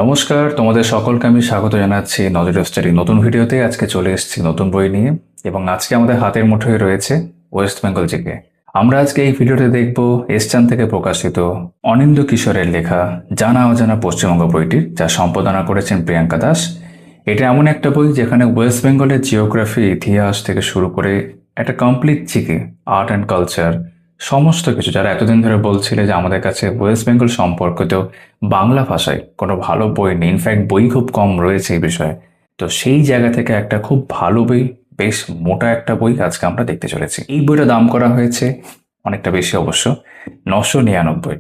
নমস্কার, তোমাদের সকলকে আমি স্বাগত জানাচ্ছি নজর স্টাডি নতুন ভিডিওতে। আজকে চলে এসেছি নতুন বই নিয়ে এবং আজকে আমাদের হাতের মুঠোয় রয়েছে ওয়েস্ট বেঙ্গল জিকে। আমরা আজকে এই ভিডিওতে দেখব এসচান থেকে প্রকাশিত অনিন্দ্য কিশোরের লেখা জানা অজানা পশ্চিমবঙ্গ বইটির, যা সম্পাদনা করেছেন প্রিয়াঙ্কা দাস। এটা এমন একটা বই যেখানে ওয়েস্ট বেঙ্গলের জিওগ্রাফি, ইতিহাস থেকে শুরু করে একটা complete GK, art and culture, সমস্ত কিছু। যারা এতদিন ধরে বলছিলে যে আমাদের কাছে ওয়েস্ট বেঙ্গল সম্পর্কিত বাংলা ভাষায় কোনো ভালো বই নেই, ইনফ্যাক্ট বই খুব কম রয়েছে এই বিষয়ে, তো সেই জায়গা থেকে একটা খুব ভালো বই, বেশ মোটা একটা বই আজকে আমরা দেখতে চলেছি। এই বইটা দাম করা হয়েছে অনেকটা বেশি, অবশ্য 999।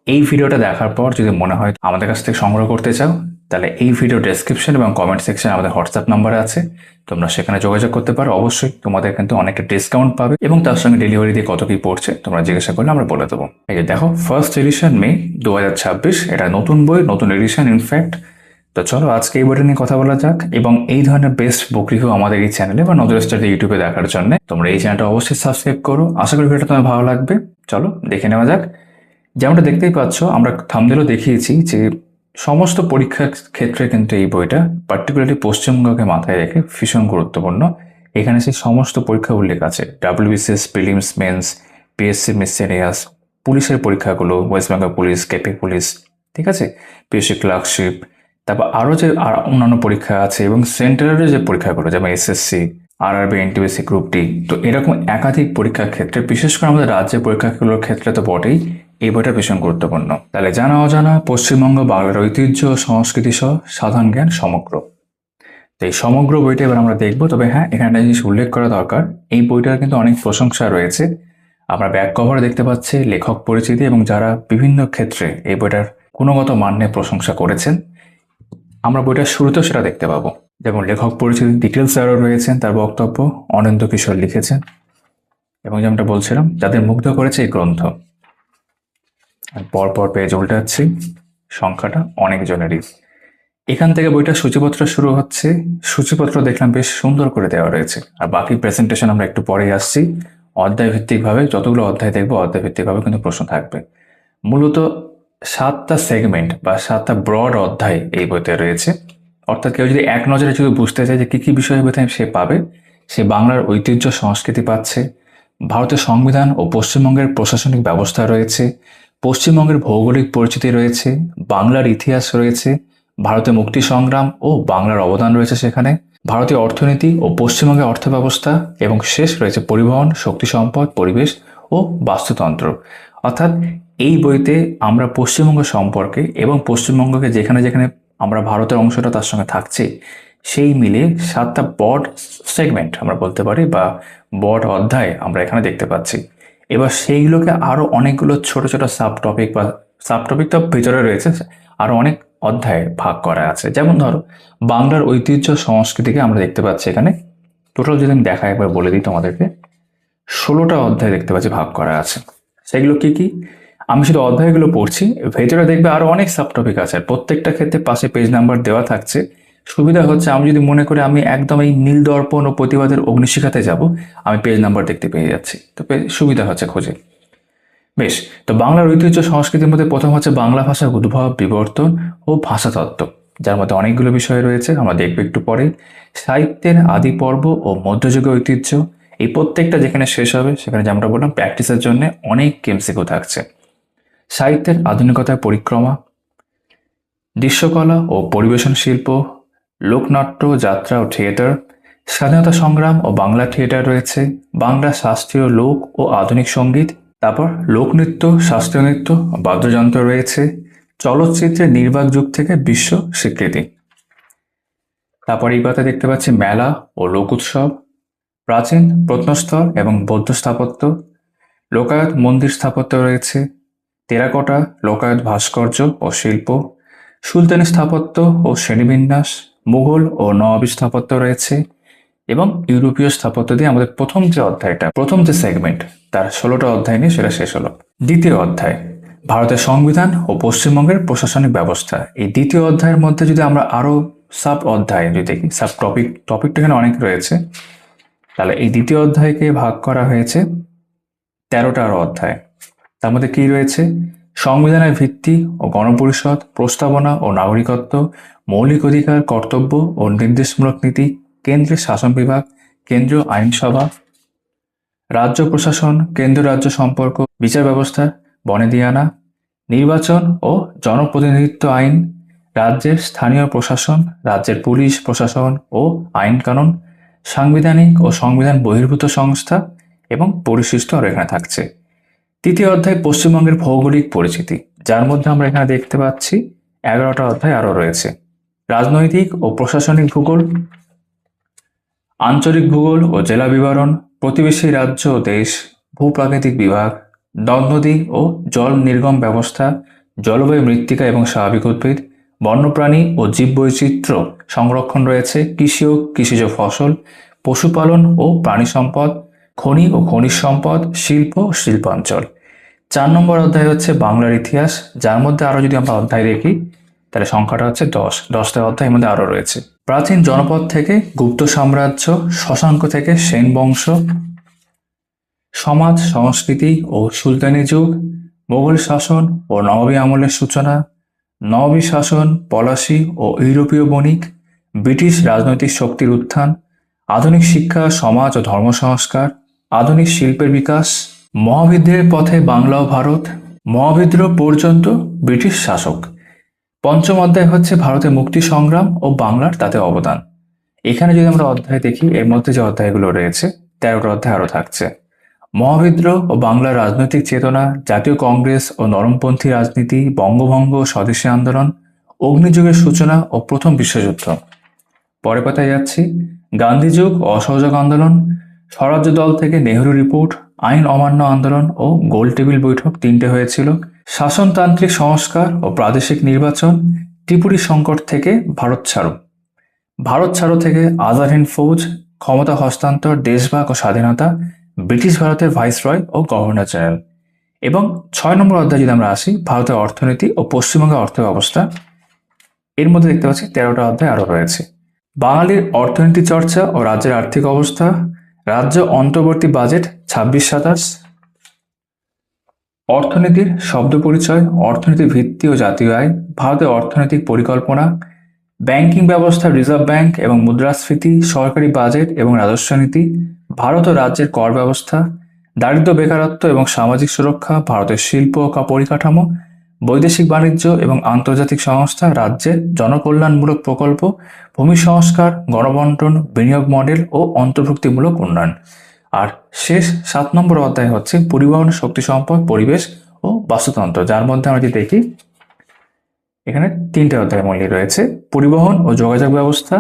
এই ভিডিওটা দেখার পর যদি মনে হয় আমাদের কাছ থেকে সংগ্রহ করতে চাও, তাহলে এই ভিডিও ডেসক্রিপশন এবং কমেন্ট সেকশনে আমাদের হোয়াটসঅ্যাপ নাম্বার আছে, তোমরা সেখানে যোগাযোগ করতে পারো। অবশ্যই তোমাদের কিন্তু অনেকটা ডিসকাউন্ট পাবে এবং তার সঙ্গে ডেলিভারি দিয়ে কত কি পড়ছে তোমরা জিজ্ঞাসা করলে আমরা বলে দেবো। এই যে দেখো, ফার্স্ট এডিশন মে 2026, এটা নতুন বই, নতুন এডিশন ইনফ্যাক্ট। তো চলো আজকে এই বইটা নিয়ে কথা বলা যাক। এবং এই ধরনের বেস্ট বুক রিভিউ আমাদের এই চ্যানেলে বা নজর স্টাডি ইউটিউবে দেখার জন্য তোমরা এই চ্যানেলটা অবশ্যই সাবস্ক্রাইব করো। আশা করি ভিডিওটা তোমার ভালো লাগবে। চলো দেখে নেওয়া যাক। যেমনটা দেখতেই পাচ্ছ, আমরা থাম্বনেলও দেখিয়েছি যে সমস্ত পরীক্ষার ক্ষেত্রে কিন্তু এই বইটা পার্টিকুলারলি পশ্চিমবঙ্গকে মাথায় রেখে ভীষণ গুরুত্বপূর্ণ। এখানে সেই সমস্ত পরীক্ষা উল্লেখ আছে, WBCS, prelims, mains, PSC miscellaneous, পুলিশের পরীক্ষাগুলো, West Bengal police, KP police, ঠিক আছে, পিএসসি ক্লার্কশিপ, তারপর আরও যে অন্যান্য পরীক্ষা আছে এবং সেন্ট্রালের যে পরীক্ষাগুলো যেমন SSC, RRB, NTPC, group D, তো এরকম একাধিক পরীক্ষার ক্ষেত্রে, বিশেষ করে আমাদের রাজ্যের পরীক্ষাগুলোর ক্ষেত্রে তো বটেই, এই বইটা ভীষণ গুরুত্বপূর্ণ। তাহলে জানা অজানা পশ্চিমবঙ্গ, বাংলার ঐতিহ্য, সংস্কৃতি সহ সাধারণ জ্ঞান সমগ্র। তো এই সমগ্র বইটা এবার আমরা দেখবো। তবে হ্যাঁ, এখানে একটা জিনিস উল্লেখ করা দরকার, এই বইটার কিন্তু অনেক প্রশংসা রয়েছে। আমরা ব্যাক কভারে দেখতে পাচ্ছি লেখক পরিচিতি এবং যারা বিভিন্ন ক্ষেত্রে এই বইটার গুণগত মান নিয়ে প্রশংসা করেছেন। আমরা বইটার শুরুতেও সেটা দেখতে পাবো, যেমন লেখক পরিচিতি ডিটেলস আরও রয়েছেন, তার বক্তব্য অনিন্দ্য কিশোর লিখেছেন এবং যেমনটা বলছিলাম যাদের মুগ্ধ করেছে এই গ্রন্থ। পরপর পেজ উল্টাচ্ছি, সংখ্যাটা অনেক জনেরই। এখান থেকে বইটার সূচিপত্র শুরু হচ্ছে। সূচিপত্র দেখলাম বেশ সুন্দর করে দেওয়া রয়েছে, আর বাকি প্রেজেন্টেশন আমরা একটু পরেই আসছি। অধ্যায় ভিত্তিকভাবে যতগুলো অধ্যায় দেখবো, অধ্যায় ভিত্তিকভাবে কিন্তু প্রশ্ন থাকবে। মূলত 7টা সেগমেন্ট বা 7টা ব্রড অধ্যায় এই বইতে রয়েছে। অর্থাৎ কেউ যদি এক নজরে শুধু বুঝতে চায় যে কী কী বিষয় বোধহয় সে পাবে, সে বাংলার ঐতিহ্য সংস্কৃতি পাচ্ছে, ভারতের সংবিধান ও পশ্চিমবঙ্গের প্রশাসনিক ব্যবস্থা রয়েছে, পশ্চিমবঙ্গের ভৌগোলিক পরিচিতি রয়েছে, বাংলার ইতিহাস রয়েছে, ভারতের মুক্তি সংগ্রাম ও বাংলার অবদান রয়েছে সেখানে, ভারতীয় অর্থনীতি ও পশ্চিমবঙ্গের অর্থব্যবস্থা, এবং শেষ রয়েছে পরিবহন, শক্তি সম্পদ, পরিবেশ ও বাস্তুতন্ত্র। অর্থাৎ এই বইতে আমরা পশ্চিমবঙ্গ সম্পর্কে এবং পশ্চিমবঙ্গকে যেখানে যেখানে আমরা ভারতের অংশটা তার সঙ্গে থাকছে সেই মিলে 7টা বড় সেগমেন্ট আমরা বলতে পারি বা বড় অধ্যায় আমরা এখানে দেখতে পাচ্ছি। এবার সেইগুলোকে আরও অনেকগুলো ছোট ছোট সাব টপিক বা সাব টপিক তো ভিতরে রয়েছে, আরও অনেক অধ্যায়ে ভাগ করা আছে। যেমন ধরো বাংলার ঐতিহ্য সংস্কৃতিকে আমরা দেখতে পাচ্ছি এখানে টোটাল, যদি আমি দেখা একবার বলে দিই তোমাদেরকে, 16টা অধ্যায় দেখতে পাচ্ছি ভাগ করা আছে। সেগুলো কি কি আমি শুধু অধ্যায়গুলো পড়ছি, ভেতরে দেখবে আরো অনেক সাব টপিক আছে, প্রত্যেকটা ক্ষেত্রে পাশে পেজ নাম্বার দেওয়া থাকছে। সুবিধা হচ্ছে আমি যদি মনে করি আমি একদম এই নীল দর্পণ ও প্রতিবাদের অগ্নিশিখাতে যাব, আমি পেজ নাম্বার দেখতে পেয়ে যাচ্ছি, তো সুবিধা হচ্ছে খোঁজে। বেশ, তো বাংলার ঐতিহ্য সংস্কৃতির মধ্যে প্রথম হচ্ছে বাংলা ভাষার উদ্ভব, বিবর্তন ও ভাষাতত্ত্ব, যার মধ্যে অনেকগুলো বিষয় রয়েছে, আমরা দেখব একটু পরে। সাহিত্যের আদি পর্ব ও মধ্যযুগের ঐতিহ্য, এই প্রত্যেকটা যেখানে শেষ হবে সেখানে যে আমরা বললাম প্র্যাকটিসের জন্য অনেক এমসিকিউ থাকছে। সাহিত্যের আধুনিকতার পরিক্রমা, দৃশ্যকলা ও পরিবেশন শিল্প, লোকনাট্য, যাত্রা ও থিয়েটার, স্বাধীনতা সংগ্রাম ও বাংলা থিয়েটার রয়েছে, বাংলা শাস্ত্রীয় লোক ও আধুনিক সঙ্গীত, তারপর লোকনৃত্য, শাস্ত্রীয় নৃত্য, বাদ্যযন্ত্র রয়েছে, চলচ্চিত্রের নির্বাক যুগ থেকে বিশ্ব স্বীকৃতি। তারপর এই কথা দেখতে পাচ্ছি মেলা ও লোক উৎসব, প্রাচীন প্রত্নস্থল এবং বৌদ্ধ স্থাপত্য, লোকায়ত মন্দির স্থাপত্য রয়েছে, টেরাকোটা, লোকায়ত ভাস্কর্য ও শিল্প, সুলতানি স্থাপত্য ও শ্রেণীবিন্যাস, মুঘল ও নবাবী স্থাপত্য রয়েছে, এবং ইউরোপীয় স্থাপত্য দিয়ে আমাদের প্রথম যে সেগমেন্ট তার 16টা অধ্যায় নিয়ে সেটা শেষ হলো। দ্বিতীয় অধ্যায় ভারতের সংবিধান ও পশ্চিমবঙ্গের প্রশাসনিক ব্যবস্থা। এই দ্বিতীয় অধ্যায়ের মধ্যে যদি আমরা আরো সাব অধ্যায় যদি দেখি, সাব টপিকটা এখানে অনেক রয়েছে, তাহলে এই দ্বিতীয় অধ্যায়কে ভাগ করা হয়েছে 13টা অধ্যায়। তার মধ্যে কি রয়েছে? সংবিধানের ভিত্তি ও গণপরিষদ, প্রস্তাবনা ও নাগরিকত্ব, মৌলিক অধিকার, কর্তব্য ও নির্দেশমূলক নীতি, কেন্দ্রের শাসন বিভাগ, কেন্দ্রীয় আইনসভা, রাজ্য প্রশাসন, কেন্দ্র রাজ্য সম্পর্ক, বিচার ব্যবস্থা, বনেদিয়ানা, নির্বাচন ও জনপ্রতিনিধিত্ব আইন, রাজ্যের স্থানীয় প্রশাসন, রাজ্যের পুলিশ প্রশাসন ও আইন কানুন, সাংবিধানিক ও সংবিধান বহির্ভূত সংস্থা এবং পরিশিষ্ট আর এখানে থাকছে। তৃতীয় অধ্যায় পশ্চিমবঙ্গের ভৌগোলিক পরিচিতি, যার মধ্যে আমরা এখানে দেখতে পাচ্ছি 11টা অধ্যায় আরও রয়েছে। রাজনৈতিক ও প্রশাসনিক ভূগোল, আঞ্চলিক ভূগোল ও জেলা বিবরণ, প্রতিবেশী রাজ্য ও দেশ, ভূপ্রাকৃতিক বিভাগ, নদ নদী ও জল নির্গম ব্যবস্থা, জলবায়ু, মৃত্তিকা এবং স্বাভাবিক উদ্ভিদ, বন্যপ্রাণী ও জীববৈচিত্র্য সংরক্ষণ রয়েছে, কৃষি ও কৃষিজ ফসল, পশুপালন ও প্রাণী সম্পদ, খনি ও খনিজ সম্পদ, শিল্প ও শিল্পাঞ্চল। 4 নম্বর অধ্যায় হচ্ছে বাংলার ইতিহাস, যার মধ্যে আরো যদি আমরা অধ্যায় দেখি তাহলে সংখ্যাটা হচ্ছে 10টা অধ্যায়ের মধ্যে আরো রয়েছে। প্রাচীন জনপদ থেকে গুপ্ত সাম্রাজ্য, শশাঙ্ক থেকে সেন বংশ, সমাজ, সংস্কৃতি ও সুলতানি যুগ, মোগল শাসন ও নবাবী আমলের সূচনা, নবাবী শাসন, পলাশি ও ইউরোপীয় বণিক, ব্রিটিশ রাজনৈতিক শক্তির উত্থান, আধুনিক শিক্ষা, সমাজ ও ধর্ম সংস্কার, আধুনিক শিল্পের বিকাশ, মহাবিদ্রোহের পথে বাংলা ও ভারত, মহাবিদ্রোহ পর্যন্ত ব্রিটিশ শাসক। 5ম অধ্যায় হচ্ছে ভারতের মুক্তি সংগ্রাম ও বাংলার তাতে অবদান। এখানে যদি আমরা অধ্যায় দেখি, এর মধ্যে যে অধ্যায়গুলো রয়েছে 13টা অধ্যায় আরো থাকছে। মহাবিদ্রোহ ও বাংলার রাজনৈতিক চেতনা, জাতীয় কংগ্রেস ও নরমপন্থী রাজনীতি, বঙ্গভঙ্গ, স্বদেশী আন্দোলন, অগ্নিযুগের সূচনা ও প্রথম বিশ্বযুদ্ধ। পরে পাতায় যাচ্ছি, গান্ধী যুগ ও অসহযোগ আন্দোলন, স্বরাজ্য দল থেকে নেহেরু রিপোর্ট, আইন অমান্য আন্দোলন ও গোল টেবিল বৈঠক 3টে হয়েছিল, শাসনতান্ত্রিক সংস্কার ও প্রাদেশিক নির্বাচন, ত্রিপুরী সংকট থেকে ভারত ছাড়ো, ভারত ছাড়ো থেকে আজাদ হিন্দ ফৌজ, ক্ষমতা হস্তান্তর, দেশভাগ ও স্বাধীনতা, ব্রিটিশ ভারতের ভাইসরয় ও গভর্নর জেনারেল। এবং 6 নম্বর অধ্যায় যদি আমরা আসি, ভারতের অর্থনীতি ও পশ্চিমবঙ্গের অর্থ ব্যবস্থা, এর মধ্যে দেখতে পাচ্ছি 13টা অধ্যায় আরো রয়েছে। বাঙালির অর্থনীতি চর্চা ও রাজ্যের আর্থিক অবস্থা, রাজ্য অন্তর্বর্তী বাজেট 26-27, অর্থনীতির শব্দ পরিচয়, অর্থনীতির ভিত্তি ও জাতীয় আয়, ভারতের অর্থনৈতিক পরিকল্পনা, ব্যাংকিং ব্যবস্থা, রিজার্ভ ব্যাংক এবং মুদ্রাস্ফীতি, সরকারি বাজেট এবং রাজস্ব নীতি, ভারত ও রাজ্যের কর ব্যবস্থা, দারিদ্র্য, বেকারত্ব এবং সামাজিক সুরক্ষা, ভারতের শিল্প ও পরিকাঠামো, বৈদেশিক বাণিজ্য এবং আন্তর্জাতিক সংস্থা, রাজ্যের জনকল্যাণমূলক প্রকল্প, ভূমি সংস্কার, গণবন্টন, বিনিয়োগ মডেল ও অন্তর্ভুক্তিমূলক উন্নয়ন। আর শেষ 7 নম্বর অধ্যায় হচ্ছে পরিবহন, শক্তি সম্পদ, পরিবেশ ও বাস্তুতন্ত্র, যার মধ্যে আমরা যদি দেখি এখানে 3টে অধ্যায় মূল্য রয়েছে: পরিবহন ও যোগাযোগ ব্যবস্থা,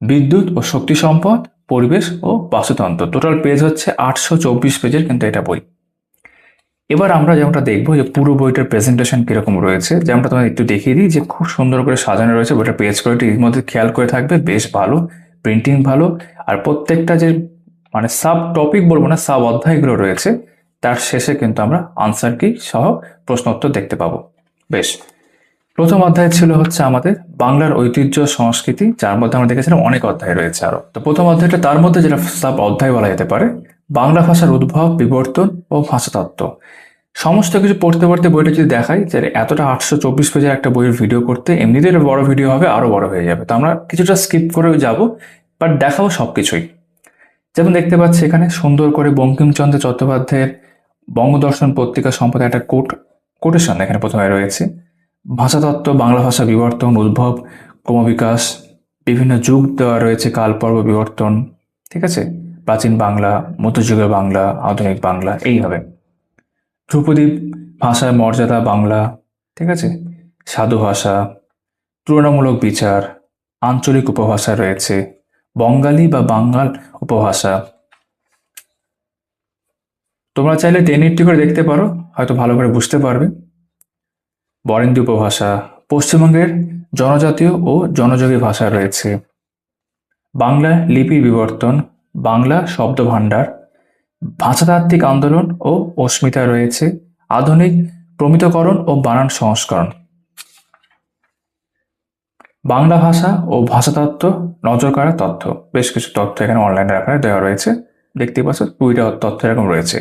বিদ্যুৎ ও শক্তি সম্পদ, পরিবেশ ও বাস্তুতন্ত্র। টোটাল পেজ হচ্ছে 824 পেজের কিন্তু এটা বই। এবার আমরা যেমনটা দেখবো যে পুরো বইটার প্রেজেন্টেশন কিরকম রয়েছে, যেমনটা তোমাদের একটু দেখিয়ে দিই যে খুব সুন্দর করে সাজানো রয়েছে বইটা। পেজ কোয়ালিটি এর মধ্যে খেয়াল করে থাকবে, বেশ ভালো, প্রিন্টিং ভালো। আর প্রত্যেকটা যে মানে সাব টপিক বলবো না, সাব অধ্যায়গুলো রয়েছে তার শেষে কিন্তু আমরা আনসার কি সহ প্রশ্ন উত্তর দেখতে পাবো। বেশ, প্রথম অধ্যায় ছিল হচ্ছে আমাদের বাংলার ঐতিহ্য সংস্কৃতি, যার মধ্যে আমরা দেখেছিলাম অনেক অধ্যায় রয়েছে আরো। তো প্রথম অধ্যায়টা, তার মধ্যে যেটা সাব অধ্যায় বলা যেতে পারে, বাংলা ভাষার উদ্ভব, বিবর্তন ও ভাষাতত্ত্ব। সমস্ত কিছু পড়তে পড়তে বইটা যদি দেখাই যে এতটা 824 পেজের একটা বইয়ের ভিডিও করতে এমনিতে একটা বড় ভিডিও হবে, আরো বড় হয়ে যাবে। তো আমরা কিছুটা স্কিপ করে যাব, বাট দেখাবো সবকিছুই। যেমন দেখতে পাচ্ছি এখানে সুন্দর করে বঙ্কিমচন্দ্র চট্টোপাধ্যায়ের বঙ্গদর্শন পত্রিকা সম্পর্কে একটা কোটেশন এখানে প্রথমে রয়েছে। ভাষাতত্ত্ব, বাংলা ভাষা বিবর্তন, উদ্ভব, ক্রমবিকাশ, বিভিন্ন যুগ দেওয়া রয়েছে, কালপর্ব, বিবর্তন, ঠিক আছে, প্রাচীন বাংলা, মধ্যযুগের বাংলা, আধুনিক বাংলা, এইভাবে। ধ্রুপদী ভাষার মর্যাদা বাংলা, ঠিক আছে, সাধু ভাষা, তুলনামূলক বিচার, আঞ্চলিক উপভাষা রয়েছে, বঙ্গালী বা বাঙ্গাল উপভাষা। তোমরা চাইলে 1080 করে দেখতে পারো, হয়তো ভালো করে বুঝতে পারবে। বরেন্দ্রী উপভাষা, পশ্চিমবঙ্গের জনজাতীয় ও জনযোগী ভাষা রয়েছে, বাংলা লিপির বিবর্তন, বাংলা শব্দ ভাণ্ডার, ভাষাতাত্ত্বিক আন্দোলন ও অস্মিতা রয়েছে, আধুনিক প্রমিতকরণ ও বানান সংস্করণ। বাংলা ভাষা ও ভাষাতত্ত্ব, নজর কাড়া তথ্য, বেশ কিছু তথ্য এখানে অনলাইনে আকারে দেওয়া রয়েছে, দেখতেই পাচ্ছ 2টা তথ্য এরকম রয়েছে।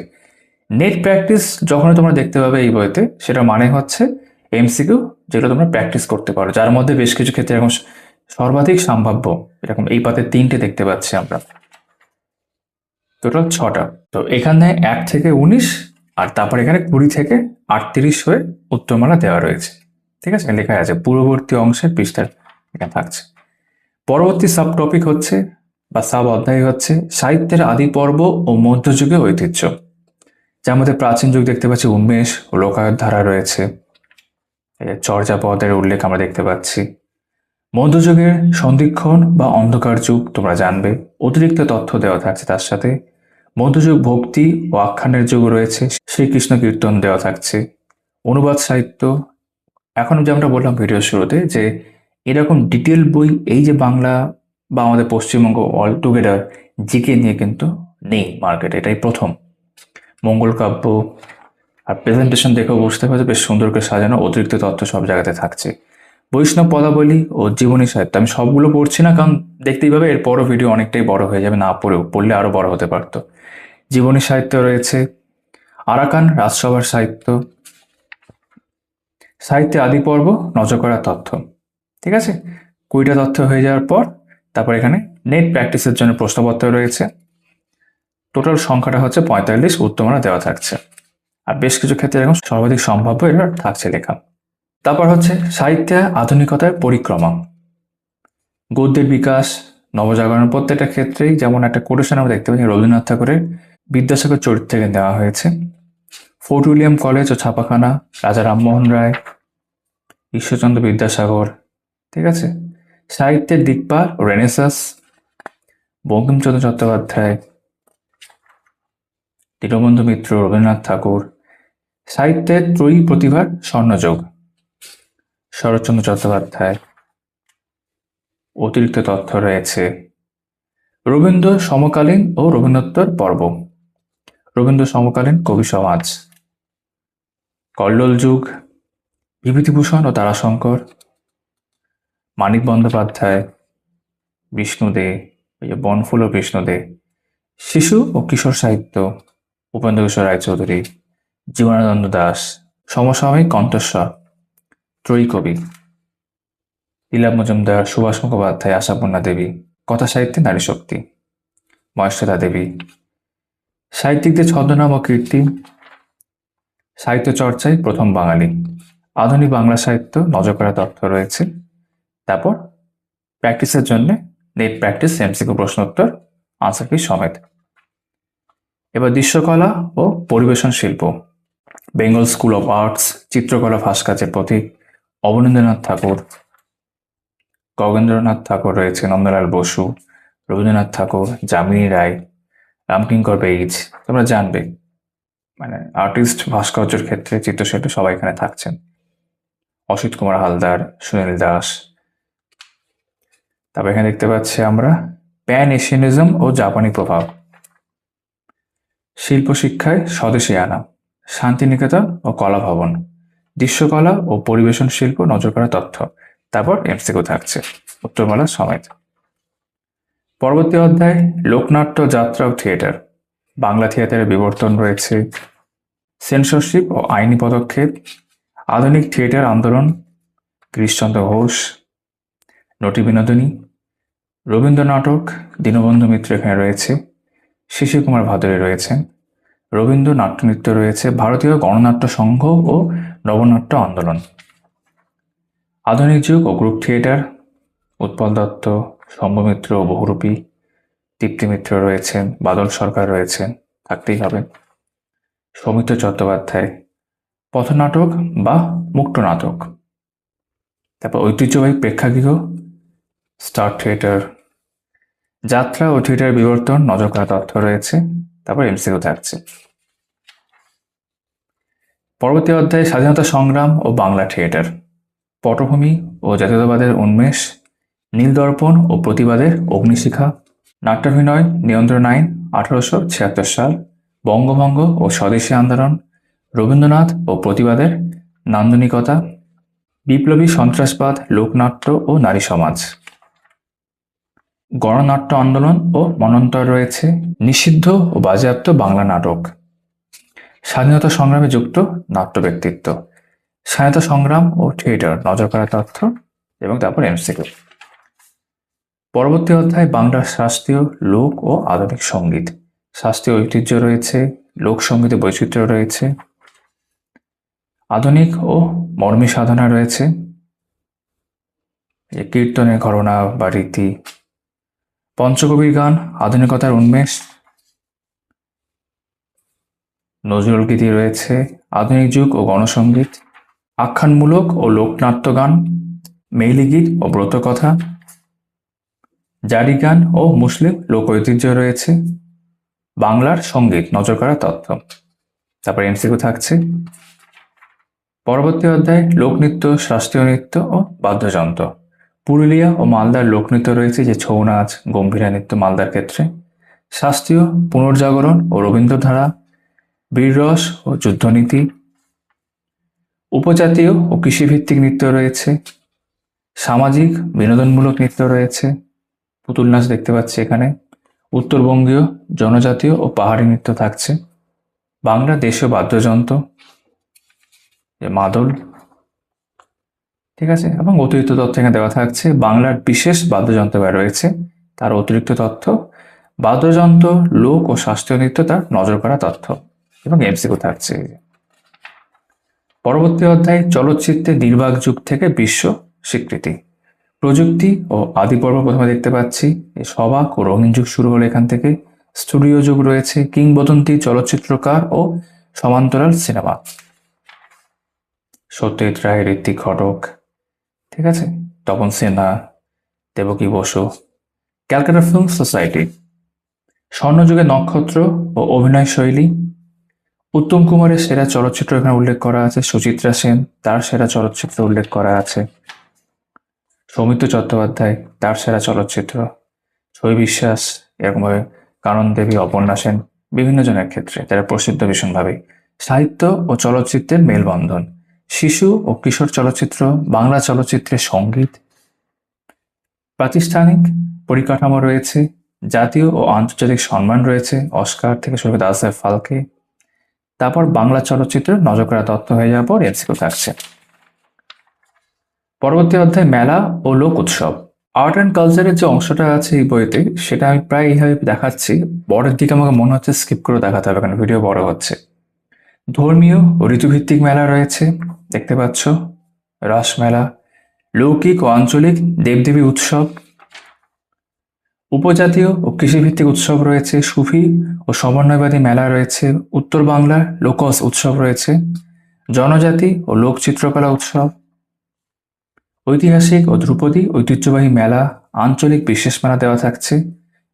নেট প্র্যাকটিস যখনই তোমরা দেখতে পাবে এই বইতে, সেটা মানে হচ্ছে এমসিকিউ যেগুলো তোমরা প্র্যাকটিস করতে পারো, যার মধ্যে বেশ কিছু ক্ষেত্রে এরকম সর্বাধিক সম্ভাব্য, এরকম এই পাতে 3টে দেখতে পাচ্ছি আমরা, টোটাল 6টা। তো এখানে 1 থেকে 19, আর তারপর এখানে 20 থেকে 38 হয়ে উত্তরমালা দেওয়া রয়েছে। ঠিক আছে, লেখা আছে পূর্ববর্তী অংশের পৃষ্ঠার এখানে থাকছে। পরবর্তী সাব টপিক হচ্ছে বা সাব অধ্যায় হচ্ছে সাহিত্যের আদি পর্ব ও মধ্যযুগীয় ঐতিহ্য, যার মধ্যে প্রাচীন যুগ দেখতে পাচ্ছি উন্মেষ ও লোকায়ত ধারা রয়েছে, চর্যাপদের উল্লেখ আমরা দেখতে পাচ্ছি। মধ্যযুগের সন্ধিক্ষণ বা অন্ধকার যুগ তোমরা জানবে, অতিরিক্ত তথ্য দেওয়া থাকছে তার সাথে। মধ্যযুগ ভক্তি ও আখ্যানের যুগ রয়েছে, শ্রীকৃষ্ণ কীর্তন দেওয়া থাকছে। অনুবাদ সাহিত্য, এখন যেমনটা বললাম ভিডিওর শুরুতে যে এরকম ডিটেল বই এই যে বাংলা বা আমাদের পশ্চিমবঙ্গ অল টুগেদার জিকে নিয়ে কিন্তু নেই মার্কেটে, এটাই প্রথম। মঙ্গল কাব্য আর প্রেজেন্টেশন দেখেও বুঝতে পারছে বেশ সুন্দর করে সাজানো, অতিরিক্ত তথ্য সব জায়গাতে থাকছে। বৈষ্ণব পদাবলী ও জীবনী সাহিত্য, আমি সবগুলো পড়ছি না কারণ দেখতেই পাবে এরপরও ভিডিও অনেকটাই বড় হয়ে যাবে, না পড়লে আরো বড় হতে পারতো। জীবনী সাহিত্য রয়েছে, আরাকান রাজসভার সাহিত্য, সাহিত্যে আদি পর্ব, নজর করা তথ্য। ঠিক আছে, 20টা তথ্য হয়ে যাওয়ার পর তারপর এখানে নেট প্র্যাকটিসের জন্য প্রশ্নপত্র রয়েছে। টোটাল সংখ্যাটা হচ্ছে 45, উত্তরমালা দেওয়া থাকছে, আর বেশ কিছু ক্ষেত্রে এরকম সর্বাধিক সম্ভাব্য এটা থাকছে লেখা। তারপর হচ্ছে সাহিত্যে আধুনিকতার পরিক্রমা, গদ্যের বিকাশ, নবজাগরণ, প্রত্যেকটা ক্ষেত্রেই যেমন একটা কোটেশন আমরা দেখতে পাচ্ছি রবীন্দ্রনাথ ঠাকুরের বিদ্যাসাগর চরিত্র থেকে দেওয়া হয়েছে। ফোর্ট উইলিয়াম কলেজ ও ছাপাখানা, রাজা রামমোহন রায়, ঈশ্বরচন্দ্র বিদ্যাসাগর। ঠিক আছে, সাহিত্যের দিকপাল ও রেনেসাস, বঙ্কিমচন্দ্র চট্টোপাধ্যায়, দীনবন্ধু মিত্র, রবীন্দ্রনাথ ঠাকুর। সাহিত্যের ত্রয়ী প্রতিভার স্বর্ণযুগ, শরৎচন্দ্র চট্টোপাধ্যায়। অতিরিক্ত তথ্য রয়েছে রবীন্দ্র সমকালীন ও রবীন্দ্রোত্তর পর্ব, রবীন্দ্র সমকালীন কবি সমাজ, কল্লোল যুগ, বিভূতিভূষণ ও তারাশঙ্কর, মানিক বন্দ্যোপাধ্যায়, বিষ্ণু দে, এই যে বনফুল ও বিষ্ণু দে। শিশু ও কিশোর সাহিত্য, উপেন্দ্র কিশোর রায়চৌধুরী, জীবনানন্দ দাশ, সমসাময়িক কণ্ঠস্বর, ত্রয়ী কবি, লীলা মজুমদার, সুভাষ মুখোপাধ্যায়, আশাপূর্ণা দেবী। কথা সাহিত্যে নারী শক্তি, মহেশ্বেতা দেবী। সাহিত্যিকদের ছদ্মনাম ও কীর্তি, সাহিত্য চর্চায় প্রথম বাঙালি, আধুনিক বাংলা সাহিত্য, নজর করা তথ্য রয়েছে। তারপর প্র্যাকটিসের জন্য নেট প্র্যাকটিস, এমসিকিউ প্রশ্নোত্তর, আনসার কি সমেত। এবার দৃশ্যকলা ও পরিবেশন শিল্প, বেঙ্গল স্কুল অফ আর্টস, চিত্রকলা ভাস্কর্যের প্রতীক, অবনীন্দ্রনাথ ঠাকুর, গগেন্দ্রনাথ ঠাকুর রয়েছে, নন্দলাল বসু, রবীন্দ্রনাথ ঠাকুর, যামিনী রায়, রামকিঙ্কর বেইজ। তোমরা জানবে মানে আর্টিস্ট ভাস্কর্যের ক্ষেত্রে চিত্রশিল্পী সবাই এখানে থাকছেন, অসিত কুমার হালদার, সুনীল দাস। তারপর এখানে দেখতে পাচ্ছি আমরা প্যান এশিয়ানিজম ও জাপানি প্রভাব, শিল্প শিক্ষায় স্বদেশী আনা, শান্তিনিকেতন ও কলা ভবন, দৃশ্যকলা ও পরিবেশন শিল্প, নজর করা তথ্য। তারপর এমসিকিউ থাকছে উত্তরমালা সমেত। পরবর্তী অধ্যায় লোকনাট্য, যাত্রা ও থিয়েটার, বাংলা থিয়েটারের বিবর্তন রয়েছে, সেন্সরশিপ ও আইনি পদক্ষেপ, আধুনিক থিয়েটার আন্দোলন, গিরিশচন্দ্র ঘোষ, নটি বিনোদিনী, রবীন্দ্র নাটক, দীনবন্ধু মিত্র এখানে রয়েছে, শিশির কুমার ভাদুরী রয়েছেন, রবীন্দ্র নাট্যনৃত্য রয়েছে, ভারতীয় গণনাট্য সংঘ ও নবনাট্য আন্দোলন, আধুনিক যুগ ও গ্রুপ থিয়েটার, উৎপল দত্ত, শম্ভু ও বহুরূপী, দীপ্তি মিত্র রয়েছেন, বাদল সরকার রয়েছেন, থাকতেই হবে, সৌমিত্র চট্টোপাধ্যায়, পথনাটক বা মুক্ত নাটক। তারপর ঐতিহ্যবাহী প্রেক্ষাগৃহ, স্টার থিয়েটার, যাত্রা ও থিয়েটার বিবর্তন, নজর করা তথ্য রয়েছে। তারপর এমসিকিউ থাকছে। পরবর্তী অধ্যায়ে স্বাধীনতা সংগ্রাম ও বাংলা থিয়েটার, পটভূমি ও জাতীয়তাবাদের উন্মেষ, নীলদর্পণ ও প্রতিবাদের অগ্নিশিখা, নাট্যাভিনয় নিয়ন্ত্রণ আইন 1876 সাল, বঙ্গভঙ্গ ও স্বদেশী আন্দোলন, রবীন্দ্রনাথ ও প্রতিবাদের নান্দনিকতা, বিপ্লবী সন্ত্রাসবাদ, লোকনাট্য ও নারী সমাজ, গণনাট্য আন্দোলন ও মন্বন্তর রয়েছে, নিষিদ্ধ ও বাজেয়াপ্ত বাংলা নাটক, স্বাধীনতা সংগ্রামে যুক্ত নাট্য ব্যক্তিত্ব, স্বাধীনতা সংগ্রাম ও থিয়েটার, নজর করা তথ্য এবং তারপর এমসিকিউ। পরবর্তী অধ্যায় বাংলার শাস্ত্রীয়, লোক ও আধুনিক সঙ্গীত। শাস্ত্রীয় ঐতিহ্য রয়েছে, লোকসঙ্গীতে বৈচিত্র্য রয়েছে, আধুনিক ও মর্মী সাধনা রয়েছে, কীর্তনের ঘরনা বা রীতি, পঞ্চকবির গান, আধুনিকতার উন্মেষ, নজরুল গীতি রয়েছে, আধুনিক যুগ ও গণসঙ্গীত, আখ্যানমূলক ও লোকনাট্য গান, মেইলি গীত ও ব্রতকথা, জারি গান ও মুসলিম লোক ঐতিহ্য রয়েছে, বাংলার সঙ্গীত, নজর করা তথ্য। তারপর এমসিকিউ থাকছে। পরবর্তী অধ্যায় লোকনৃত্য, শাস্ত্রীয় নৃত্য ও বাদ্যযন্ত্র। পুরুলিয়া ও মালদার লোকনৃত্য রয়েছে, যে ছৌ নাচ, গম্ভীরা নৃত্য মালদার ক্ষেত্রে, শাস্ত্রীয়, পুনর্জাগরণ ও রবীন্দ্রধারা, বীররস ও যুদ্ধনীতি, উপজাতীয় ও কৃষিভিত্তিক নৃত্য রয়েছে, সামাজিক বিনোদনমূলক নৃত্য রয়েছে, পুতুল নাচ দেখতে পাচ্ছি এখানে, উত্তরবঙ্গীয়, জনজাতীয় ও পাহাড়ি নৃত্য থাকছে, বাংলা দেশীয় বাদ্যযন্ত্র, মাদল, ঠিক আছে, এবং অতিরিক্ত তথ্য এখানে দেওয়া থাকছে। বাংলার বিশেষ বাদ্যযন্ত্র রয়েছে, তার অতিরিক্ত তথ্য, বাদ্যযন্ত্র, লোক ও শাস্ত্রীয় নৃত্য, তার নজর করা তথ্য এবং এমসিকিউ থাকছে। পরবর্তী অধ্যায় চলচ্চিত্রে নির্বাক যুগ থেকে বিশ্ব স্বীকৃতি। প্রযুক্তি ও আদি পর্ব প্রথমে দেখতে পাচ্ছি, এই সবাক ও রঙিন যুগ শুরু হলো এখান থেকে। স্টুডিও যুগ রয়েছে, কিংবদন্তি, চলচ্চিত্রকার ও সমান্তরাল সিনেমা, সত্যজিৎ রায়, ঋত্বিক ঘটক, ঠিক আছে, তপন সিনহা, দেবকী বসু, ক্যালকাটা ফিল্ম সোসাইটি, স্বর্ণযুগের নক্ষত্র ও অভিনয় শৈলী, উত্তম কুমারের সেরা চলচ্চিত্র এখানে উল্লেখ করা আছে, সুচিত্রা সেন, তার সেরা চলচ্চিত্র উল্লেখ করা আছে, সৌমিত্র চট্টোপাধ্যায়, তার সেরা চলচ্চিত্র, ছবি বিশ্বাস, এরকমভাবে কানন দেবী, অপর্ণা সেন, বিভিন্ন জনের ক্ষেত্রে তারা প্রসিদ্ধ ভীষণভাবে। সাহিত্য ও চলচ্চিত্রের মেলবন্ধন, শিশু ও কিশোর চলচ্চিত্র, বাংলা চলচ্চিত্রের সঙ্গীত, প্রাতিষ্ঠানিক পরিকাঠামো রয়েছে, জাতীয় ও আন্তর্জাতিক সম্মান রয়েছে, অস্কার থেকে শুরু করে দাদাসাহেব ফালকে। তারপর বাংলা চলচ্চিত্রের নজর করা তথ্য হয়ে যাওয়ার পর এমসিকিউ থাকছে। পরবর্তী অধ্যায় মেলা ও লোক উৎসব। আর্ট অ্যান্ড কালচারের যে অংশটা আছে এই বইতে, সেটা আমি প্রায় এইভাবে দেখাচ্ছি, বড়ের দিকে আমাকে মনে হচ্ছে স্কিপ করে দেখাতে হবে, কারণ ভিডিও বড় হচ্ছে। ধর্মীয় ও ঋতুভিত্তিক মেলা রয়েছে, দেখতে পাচ্ছ, রাস মেলা, লৌকিক ও আঞ্চলিক দেবদেবী উৎসব, উপজাতীয় ও কৃষিভিত্তিক উৎসব রয়েছে, সুফি ও সমন্বয়বাদী মেলা রয়েছে, উত্তর বাংলার লোকজ উৎসব রয়েছে, জনজাতি ও লোক চিত্রকলা উৎসব, ঐতিহাসিক ও ধ্রুপদী ঐতিহ্যবাহী মেলা, আঞ্চলিক বিশেষ মেলা দেওয়া থাকছে,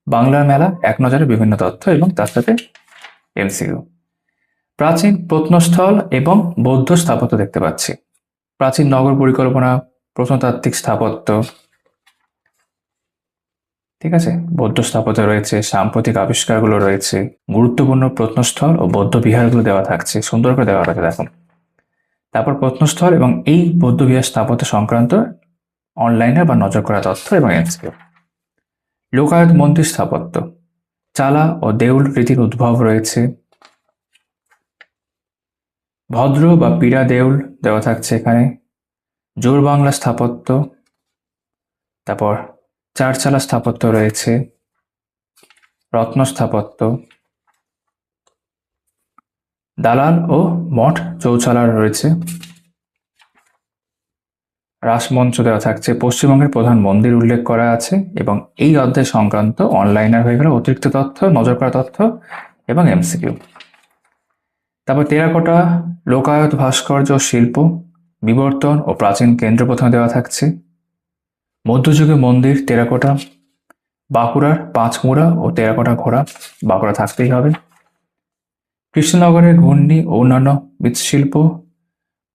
বাংলার মেলা, এক নজরে বিভিন্ন তথ্য এবং তার সাথে এমসিকিউ। প্রাচীন প্রত্নস্থল এবং বৌদ্ধ স্থাপত্য দেখতে পাচ্ছি, প্রাচীন নগর পরিকল্পনা, প্রত্নতাত্ত্বিক স্থাপত্য, ঠিক আছে, বৌদ্ধ স্থাপত্য রয়েছে, সাম্প্রতিক আবিষ্কারগুলো রয়েছে, গুরুত্বপূর্ণ প্রত্নস্থল ও বৌদ্ধ বিহারগুলো দেওয়া থাকছে, সুন্দর করে দেওয়া আছে দেখুন। তারপর প্রত্নস্থল এবং এই বৌদ্ধ বিহার স্থাপত্য সংক্রান্ত অনলাইনে বা নজর করা তথ্য এবং এমসিকিউ। লোকায়ত মন্দির স্থাপত্য, চালা ও দেউল রীতির উদ্ভব রয়েছে, ভদ্র বা পীড়া দেউল দেওয়া থাকছে এখানে, জোর বাংলা স্থাপত্য, তারপর চারচালা স্থাপত্য রয়েছে, রত্ন স্থাপত্য, দালান ও মঠ চৌচালা রয়েছে, রাসমঞ্চ দেওয়া থাকছে, পশ্চিমবঙ্গের প্রধান মন্দির উল্লেখ করা আছে এবং এই অধ্যায় সংক্রান্ত অনলাইনার হয়ে গেল অতিরিক্ত তথ্য, নজর করা তথ্য এবং এমসিকিউ। তারপর টেরাকোটা, লোকায়ত ভাস্কর্য শিল্প, বিবর্তন ও প্রাচীন কেন্দ্র প্রথমে দেওয়া থাকছে, মধ্যযুগে মন্দির, টেরাকোটা, বাঁকুড়ার পাঁচমুড়া ও টেরাকোটা ঘোড়া, বাঁকুড়া থাকতেই হবে, কৃষ্ণনগরের ঘূর্ণি ও অন্যান্য মৃৎশিল্প,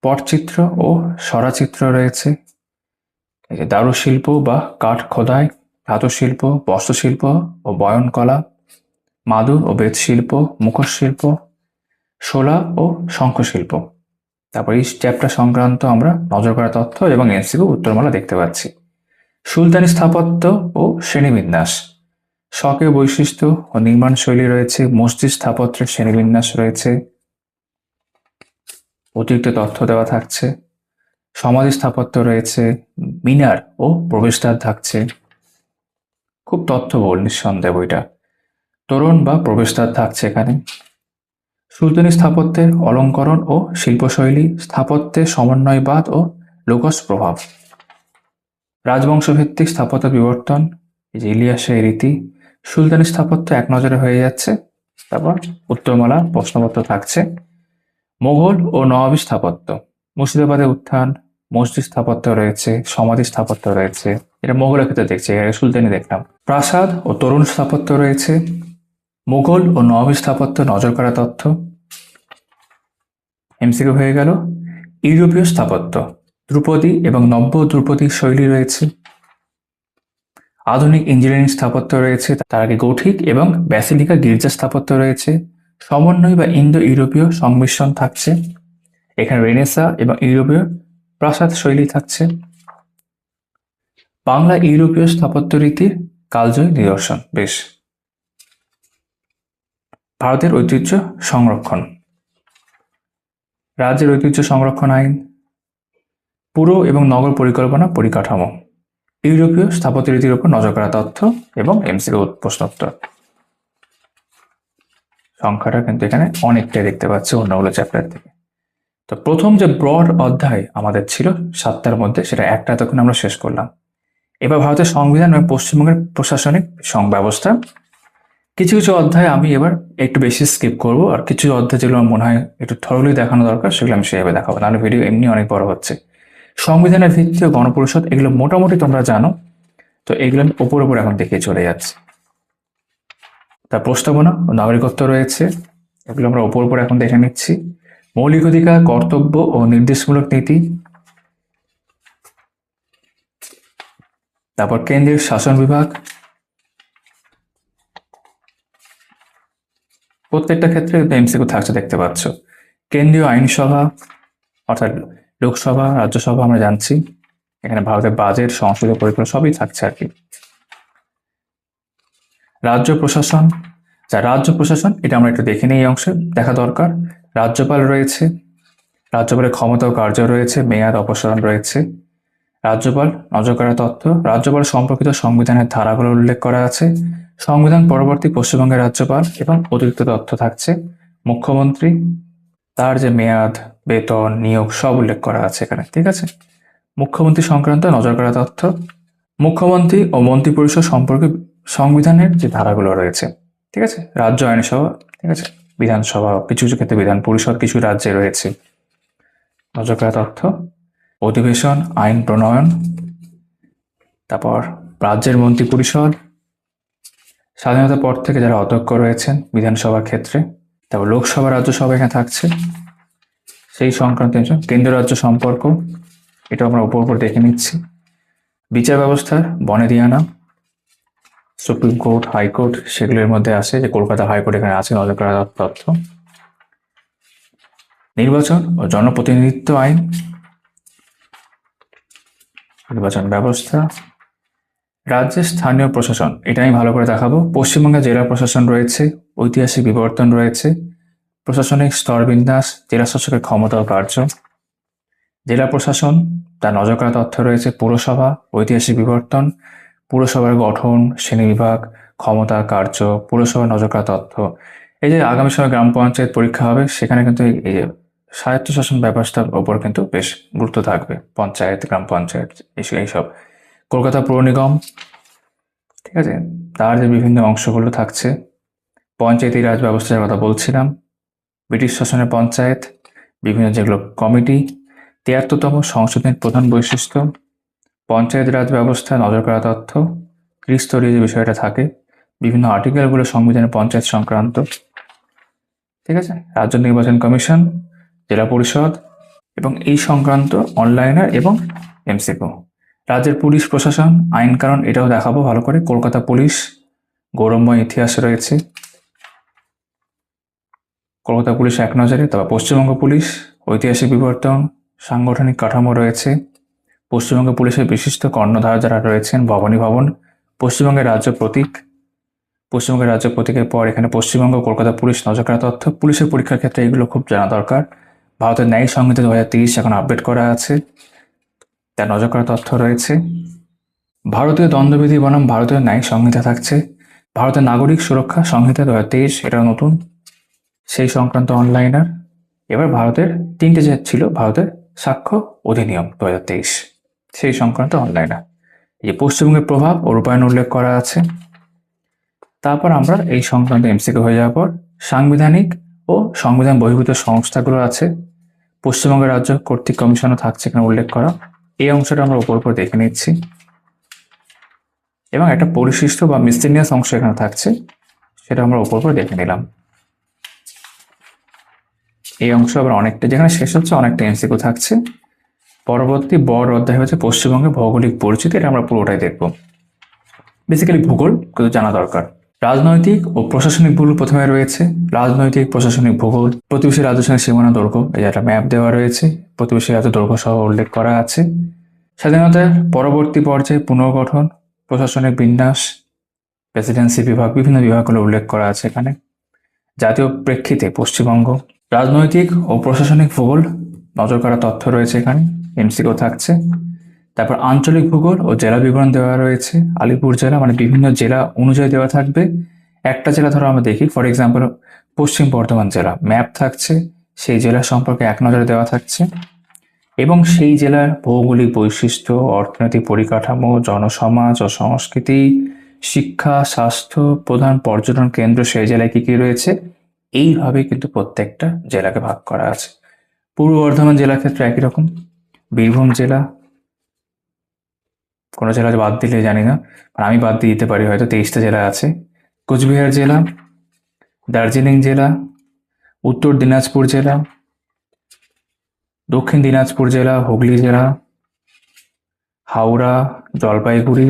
পটচিত্র ও সরাচিত্র রয়েছে, এই যে দারুশিল্প বা কাঠ খোদাই, ধাতু শিল্প, বস্ত্রশিল্প ও বয়নকলা, মাদুর ও বেতশিল্প, মুখোশ শিল্প, শোলা ও শঙ্খশিল্প। তারপর এই চ্যাপ্টার সংক্রান্ত আমরা নজর করা তথ্য এবং এমসিকিউ উত্তরমালা দেখতে পাচ্ছি। সুলতানি স্থাপত্য ও শ্রেণীবিন্যাস, স্বকীয় বৈশিষ্ট্য ও নির্মাণ শৈলী রয়েছে, মসজিদ স্থাপত্যের শ্রেণীবিন্যাস রয়েছে, অতিরিক্ত তথ্য দেওয়া থাকছে। সমাধি স্থাপত্য রয়েছে, মিনার ও প্রবেশদ্বার থাকছে। খুব তথ্যবহুল নিঃসন্দেহে বইটা। তোরণ বা প্রবেশদ্বার থাকছে এখানে। সুলতানি স্থাপত্যের অলঙ্করণ ও শিল্পশৈলী, স্থাপত্যের সমন্বয়বাদ ও লোকজ প্রভাব, রাজবংশভিত্তিক স্থাপত্য বিবর্তন, এই যে ইলিয়াসের রীতি, সুলতানি স্থাপত্য এক নজরে হয়ে যাচ্ছে। তারপর উত্তরমালা প্রশ্নপত্র থাকছে। মোগল ও নবাবী স্থাপত্য, মুর্শিদাবাদের উত্থান, মসজিদ স্থাপত্য রয়েছে, সমাধি স্থাপত্য রয়েছে, এটা মোগলের ক্ষেত্রে দেখছি, সুলতানি দেখলাম। প্রাসাদ ও তরুণ স্থাপত্য রয়েছে, মুঘল ও নবাবী স্থাপত্য নজর করা তথ্য। এমসিকিউ হয়ে গেল। ইউরোপীয় স্থাপত্য, ধ্রুপদী এবং নব্য ধ্রুপদী শৈলী রয়েছে। আধুনিক ইঞ্জিনিয়ারিং স্থাপত্য রয়েছে, তার আগে গঠিক এবং ব্যাসিলিকা গির্জা স্থাপত্য রয়েছে। সমন্বয় বা ইন্দো ইউরোপীয় সংমিশ্রণ থাকছে। এখানে রেনেসা এবং ইউরোপীয় প্রাসাদ শৈলী থাকছে। বাংলা ইউরোপীয় স্থাপত্য রীতির কালজয়ী নিদর্শন। বেশ। ভারতের ঐতিহ্য সংরক্ষণ, রাজ্যের ঐতিহ্য সংরক্ষণ আইন, পুর এবং নগর পরিকল্পনা পরিকাঠামো, ইউরোপীয় স্থাপত্য রীতির উপর নজর করা তথ্য এবং এমসিকিউ প্রশ্নোত্তর। সংখ্যাটা কিন্তু এখানে অনেকটাই দেখতে পাচ্ছি অন্যগুলো চ্যাপ্টার থেকে। তো প্রথম যে ব্রড অধ্যায় আমাদের ছিল 7টার মধ্যে, সেটা একটা তখন আমরা শেষ করলাম। এবার ভারতের সংবিধান এবং পশ্চিমবঙ্গের প্রশাসনিক ব্যবস্থা। কিছু কিছু অধ্যায় আমি এবার একটু বেশি স্কিপ করব, আর কিছু অধ্যায় যেগুলো আমার মনে হয় একটু থরলি দেখানো দরকার সেগুলো আমি সেভাবে দেখাবো, নাহলে ভিডিও এমনি অনেক বড় হচ্ছে। সংবিধানের ভিত্তি ও গণপরিষদ এগুলো মোটামুটি তোমরা জানো, তো এগুলো আমি ওপর এখন দেখিয়ে চলে যাচ্ছি। তার প্রস্তাবনা ও নাগরিকত্ব রয়েছে, এগুলো আমরা ওপর এখন দেখে নিচ্ছি। মৌলিক অধিকার, কর্তব্য ও নির্দেশমূলক নীতি, তারপর কেন্দ্রীয় শাসন বিভাগ, প্রত্যেকটা ক্ষেত্রে এমসিকিউ থাকছে দেখতে পাচ্ছ। কেন্দ্রীয় আইনসভা অর্থাৎ লোকসভা, রাজ্যসভা আমরা জানছি। এখানে ভারতের বাজেট, সংসদীয় পরিকল্পনা সবই থাকছে আর কি। রাজ্য প্রশাসন, রাজ্য প্রশাসন এটা আমরা একটু দেখে নিই, এই অংশে দেখা দরকার। রাজ্যপাল রয়েছে, রাজ্যপালের ক্ষমতা ও কার্য রয়েছে, মেয়াদ অপসারণ রয়েছে। রাজ্যপাল নজর করা তথ্য, রাজ্যপাল সম্পর্কিত সংবিধানের ধারাগুলো উল্লেখ করা আছে। সংবিধান পরবর্তী পশ্চিমবঙ্গের রাজ্যপাল এবং অতিরিক্ত তথ্য থাকছে। মুখ্যমন্ত্রী, তার যে মেয়াদ, বেতন, নিয়োগ সব উল্লেখ করা আছে এখানে, ঠিক আছে। মুখ্যমন্ত্রী সংক্রান্ত নজর করা তথ্য, মুখ্যমন্ত্রী ও মন্ত্রিপরিষদ সম্পর্কে সংবিধানের যে ধারাগুলো রয়েছে, ঠিক আছে। রাজ্য আইনসভা, ঠিক আছে, বিধানসভা, কিছু কিছু ক্ষেত্রে বিধান পরিষদ কিছু রাজ্যে রয়েছে, নজর করা তথ্য। অধিবেশন, আইন প্রণয়ন, তারপর রাজ্যের মন্ত্রী পরিষদ, স্বাধীনতার পর থেকে যারা অধ্যক্ষ রয়েছেন বিধানসভার ক্ষেত্রে, তারপর লোকসভা, রাজ্যসভা এখানে থাকছে সেই সংক্রান্ত। কেন্দ্র রাজ্য সম্পর্ক, এটা আমরা উপর দেখে নিচ্ছি। বিচার ব্যবস্থার বনেদিয়ানা, সুপ্রিম কোর্ট, হাইকোর্ট সেগুলোর মধ্যে আছে, যে কলকাতা হাইকোর্ট এখানে আছে, নজর করা তথ্য। নির্বাচন ও জনপ্রতিনিধিত্ব আইন, নির্বাচন ব্যবস্থা। রাজ্যের স্থানীয় প্রশাসন, এটা আমি ভালো করে দেখাবো। পশ্চিমবঙ্গে জেলা প্রশাসন রয়েছে, ঐতিহাসিক বিবর্তন রয়েছে, প্রশাসনিক স্তরবিন্যাস, জেলা শাসকের ক্ষমতা ও কার্য। জেলা প্রশাসন, তার নজর করা তথ্য রয়েছে। পৌরসভা, ঐতিহাসিক বিবর্তন, পুরসভার গঠন, শ্রেণীবিভাগ, ক্ষমতা, কার্য, পুরসভার নজর করা তথ্য। এই যে আগামী সময় গ্রাম পঞ্চায়েত পরীক্ষা হবে, সেখানে কিন্তু এই যে স্বায়ত্তশাসন ব্যবস্থার ওপর কিন্তু বেশ গুরুত্ব থাকবে, পঞ্চায়েত, গ্রাম পঞ্চায়েত এইসব। কলকাতা পৌর নিগম, ঠিক আছে, তার যে বিভিন্ন অংশগুলো থাকছে। পঞ্চায়েতি রাজ ব্যবস্থার কথা বলছিলাম, ব্রিটিশ শাসনের পঞ্চায়েত, বিভিন্ন যেগুলো কমিটি। ৭৩তম সংশোধনের প্রধান বৈশিষ্ট্য, পঞ্চায়েত রাজ ব্যবস্থা, নজর করা তথ্য, ত্রিস্তরীয় যে বিষয়টা থাকে, বিভিন্ন আর্টিকেলগুলো সংবিধানের পঞ্চায়েত সংক্রান্ত, ঠিক আছে। রাজ্য নির্বাচন কমিশন, জেলা পরিষদ এবং এই সংক্রান্ত অনলাইনার এবং এমসিকিউ। রাজ্যের পুলিশ প্রশাসন, আইন কানুন, এটাও দেখাবো ভালো করে। কলকাতা পুলিশ, গৌরবময় ইতিহাস রয়েছে, কলকাতা পুলিশ এক নজরে। তবে পশ্চিমবঙ্গ পুলিশ, ঐতিহাসিক বিবর্তন, সাংগঠনিক কাঠামো রয়েছে। পশ্চিমবঙ্গ পুলিশের বিশিষ্ট কর্ণধার যারা রয়েছেন, ভবানী ভবন। পশ্চিমবঙ্গের রাজ্য প্রতীক, পশ্চিমবঙ্গের রাজ্য প্রতীকের পর এখানে পশ্চিমবঙ্গ, কলকাতা পুলিশ, নজর করা তথ্য। পুলিশের পরীক্ষার ক্ষেত্রে এগুলো খুব জানা দরকার। ভারতের ন্যায়িক সংহিতা 2023 এখন আপডেট করা আছে, তার নজর করা তথ্য রয়েছে। ভারতীয় দণ্ডবিধি বনাম ভারতীয় ন্যায়িক সংহিতা থাকছে। ভারতের নাগরিক সুরক্ষা সংহিতা 2023, এটা নতুন, সেই সংক্রান্ত অনলাইনার। এবার ভারতের 3টে যে ছিল, ভারতের সাক্ষ্য অধিনিয়ম 2023, সেই সংক্রান্ত অনলাইনার। এই যে পশ্চিমবঙ্গের প্রভাব ও রূপায়ণ উল্লেখ করা আছে। তারপর আমরা এই সংক্রান্ত এমসিকিউ হয়ে যাওয়ার পর সাংবিধানিক ও সংবিধান বহির্ভূত সংস্থাগুলো আছে। পশ্চিমবঙ্গের রাজ্য কর্তৃক কমিশনও থাকছে এখানে উল্লেখ করা। এই অংশটা আমরা উপর উপর দেখে নিচ্ছি, এবং একটা পরিশিষ্ট বা মিসলেনিয়াস অংশ এখানে থাকছে, সেটা আমরা উপর উপর দেখে নিলাম। এই অংশ আবার অনেকটা, যেখানে শেষ হচ্ছে অনেকটা এমসিকিউ থাকছে। পরবর্তী বড় অধ্যায় হচ্ছে পশ্চিমবঙ্গের ভৌগোলিক পরিচিতি, এটা আমরা পুরোটাই দেখব। বেসিক্যালি ভূগোল কিন্তু জানা দরকার। রাজনৈতিক ও প্রশাসনিক ভূগোল প্রথমে রয়েছে। রাজনৈতিক প্রশাসনিক ভূগোল, প্রতিবেশী রাজ্যের সঙ্গে সীমানা দৈর্ঘ্য, এই যে একটা ম্যাপ দেওয়া রয়েছে, প্রতিবেশী রাজ্য দৈর্ঘ্য সহ উল্লেখ করা আছে। স্বাধীনতার পরবর্তী পর্যায়ে পুনর্গঠন, প্রশাসনিক বিন্যাস, প্রেসিডেন্সি বিভাগ, বিভিন্ন বিভাগগুলো উল্লেখ করা আছে এখানে। জাতীয় প্রেক্ষিতে পশ্চিমবঙ্গ, রাজনৈতিক ও প্রশাসনিক ভূগোল, নজর করা তথ্য রয়েছে এখানে, এমসিকিউ থাকছে। তারপর আঞ্চলিক ভূগোল ও জেলা বিবরণ দেওয়া রয়েছে। আলিপুর জেলা মানে বিভিন্ন জেলা অনুযায়ী দেওয়া থাকবে। একটা জেলা ধরো আমরা দেখি, ফর এক্সাম্পল পশ্চিম বর্ধমান জেলা, ম্যাপ থাকছে, সেই জেলা সম্পর্কে এক নজরে দেওয়া থাকছে, এবং সেই জেলার ভৌগোলিক বৈশিষ্ট্য, অর্থনৈতিক পরিকাঠামো, জনসমাজ ও সংস্কৃতি, শিক্ষা, স্বাস্থ্য, প্রধান পর্যটন কেন্দ্র সেই জেলায় কি কি রয়েছে, এইভাবে কিন্তু প্রত্যেকটা জেলাকে ভাগ করা আছে। পূর্ব বর্ধমান জেলার ক্ষেত্রে একই রকম। বীরভূম জেলা, কোনো জেলা বাদ দিলে জানি না, আর আমি বাদ দিয়ে দিতে পারি, হয়তো 23টা জেলা আছে। কোচবিহার জেলা, দার্জিলিং জেলা, উত্তর দিনাজপুর জেলা, দক্ষিণ দিনাজপুর জেলা, হুগলি জেলা, হাওড়া, জলপাইগুড়ি,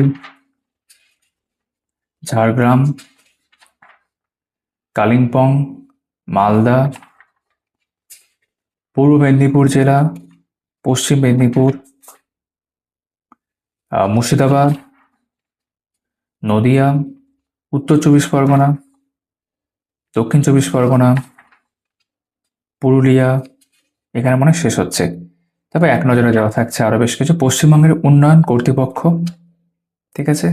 ঝাড়গ্রাম, কালিম্পং, মালদা, পূর্ব মেদিনীপুর জেলা, পশ্চিম মেদিনীপুর, মুর্শিদাবাদ, নদিয়া, উত্তর 24 পরগনা, দক্ষিণ 24 পরগনা, পুরুলিয়া, এখানে মনে হয় শেষ হচ্ছে। তবে এক নজরে দেওয়া থাকছে আরো বেশ কিছু। পশ্চিমবঙ্গের উন্নয়ন কর্তৃপক্ষ, ঠিক আছে,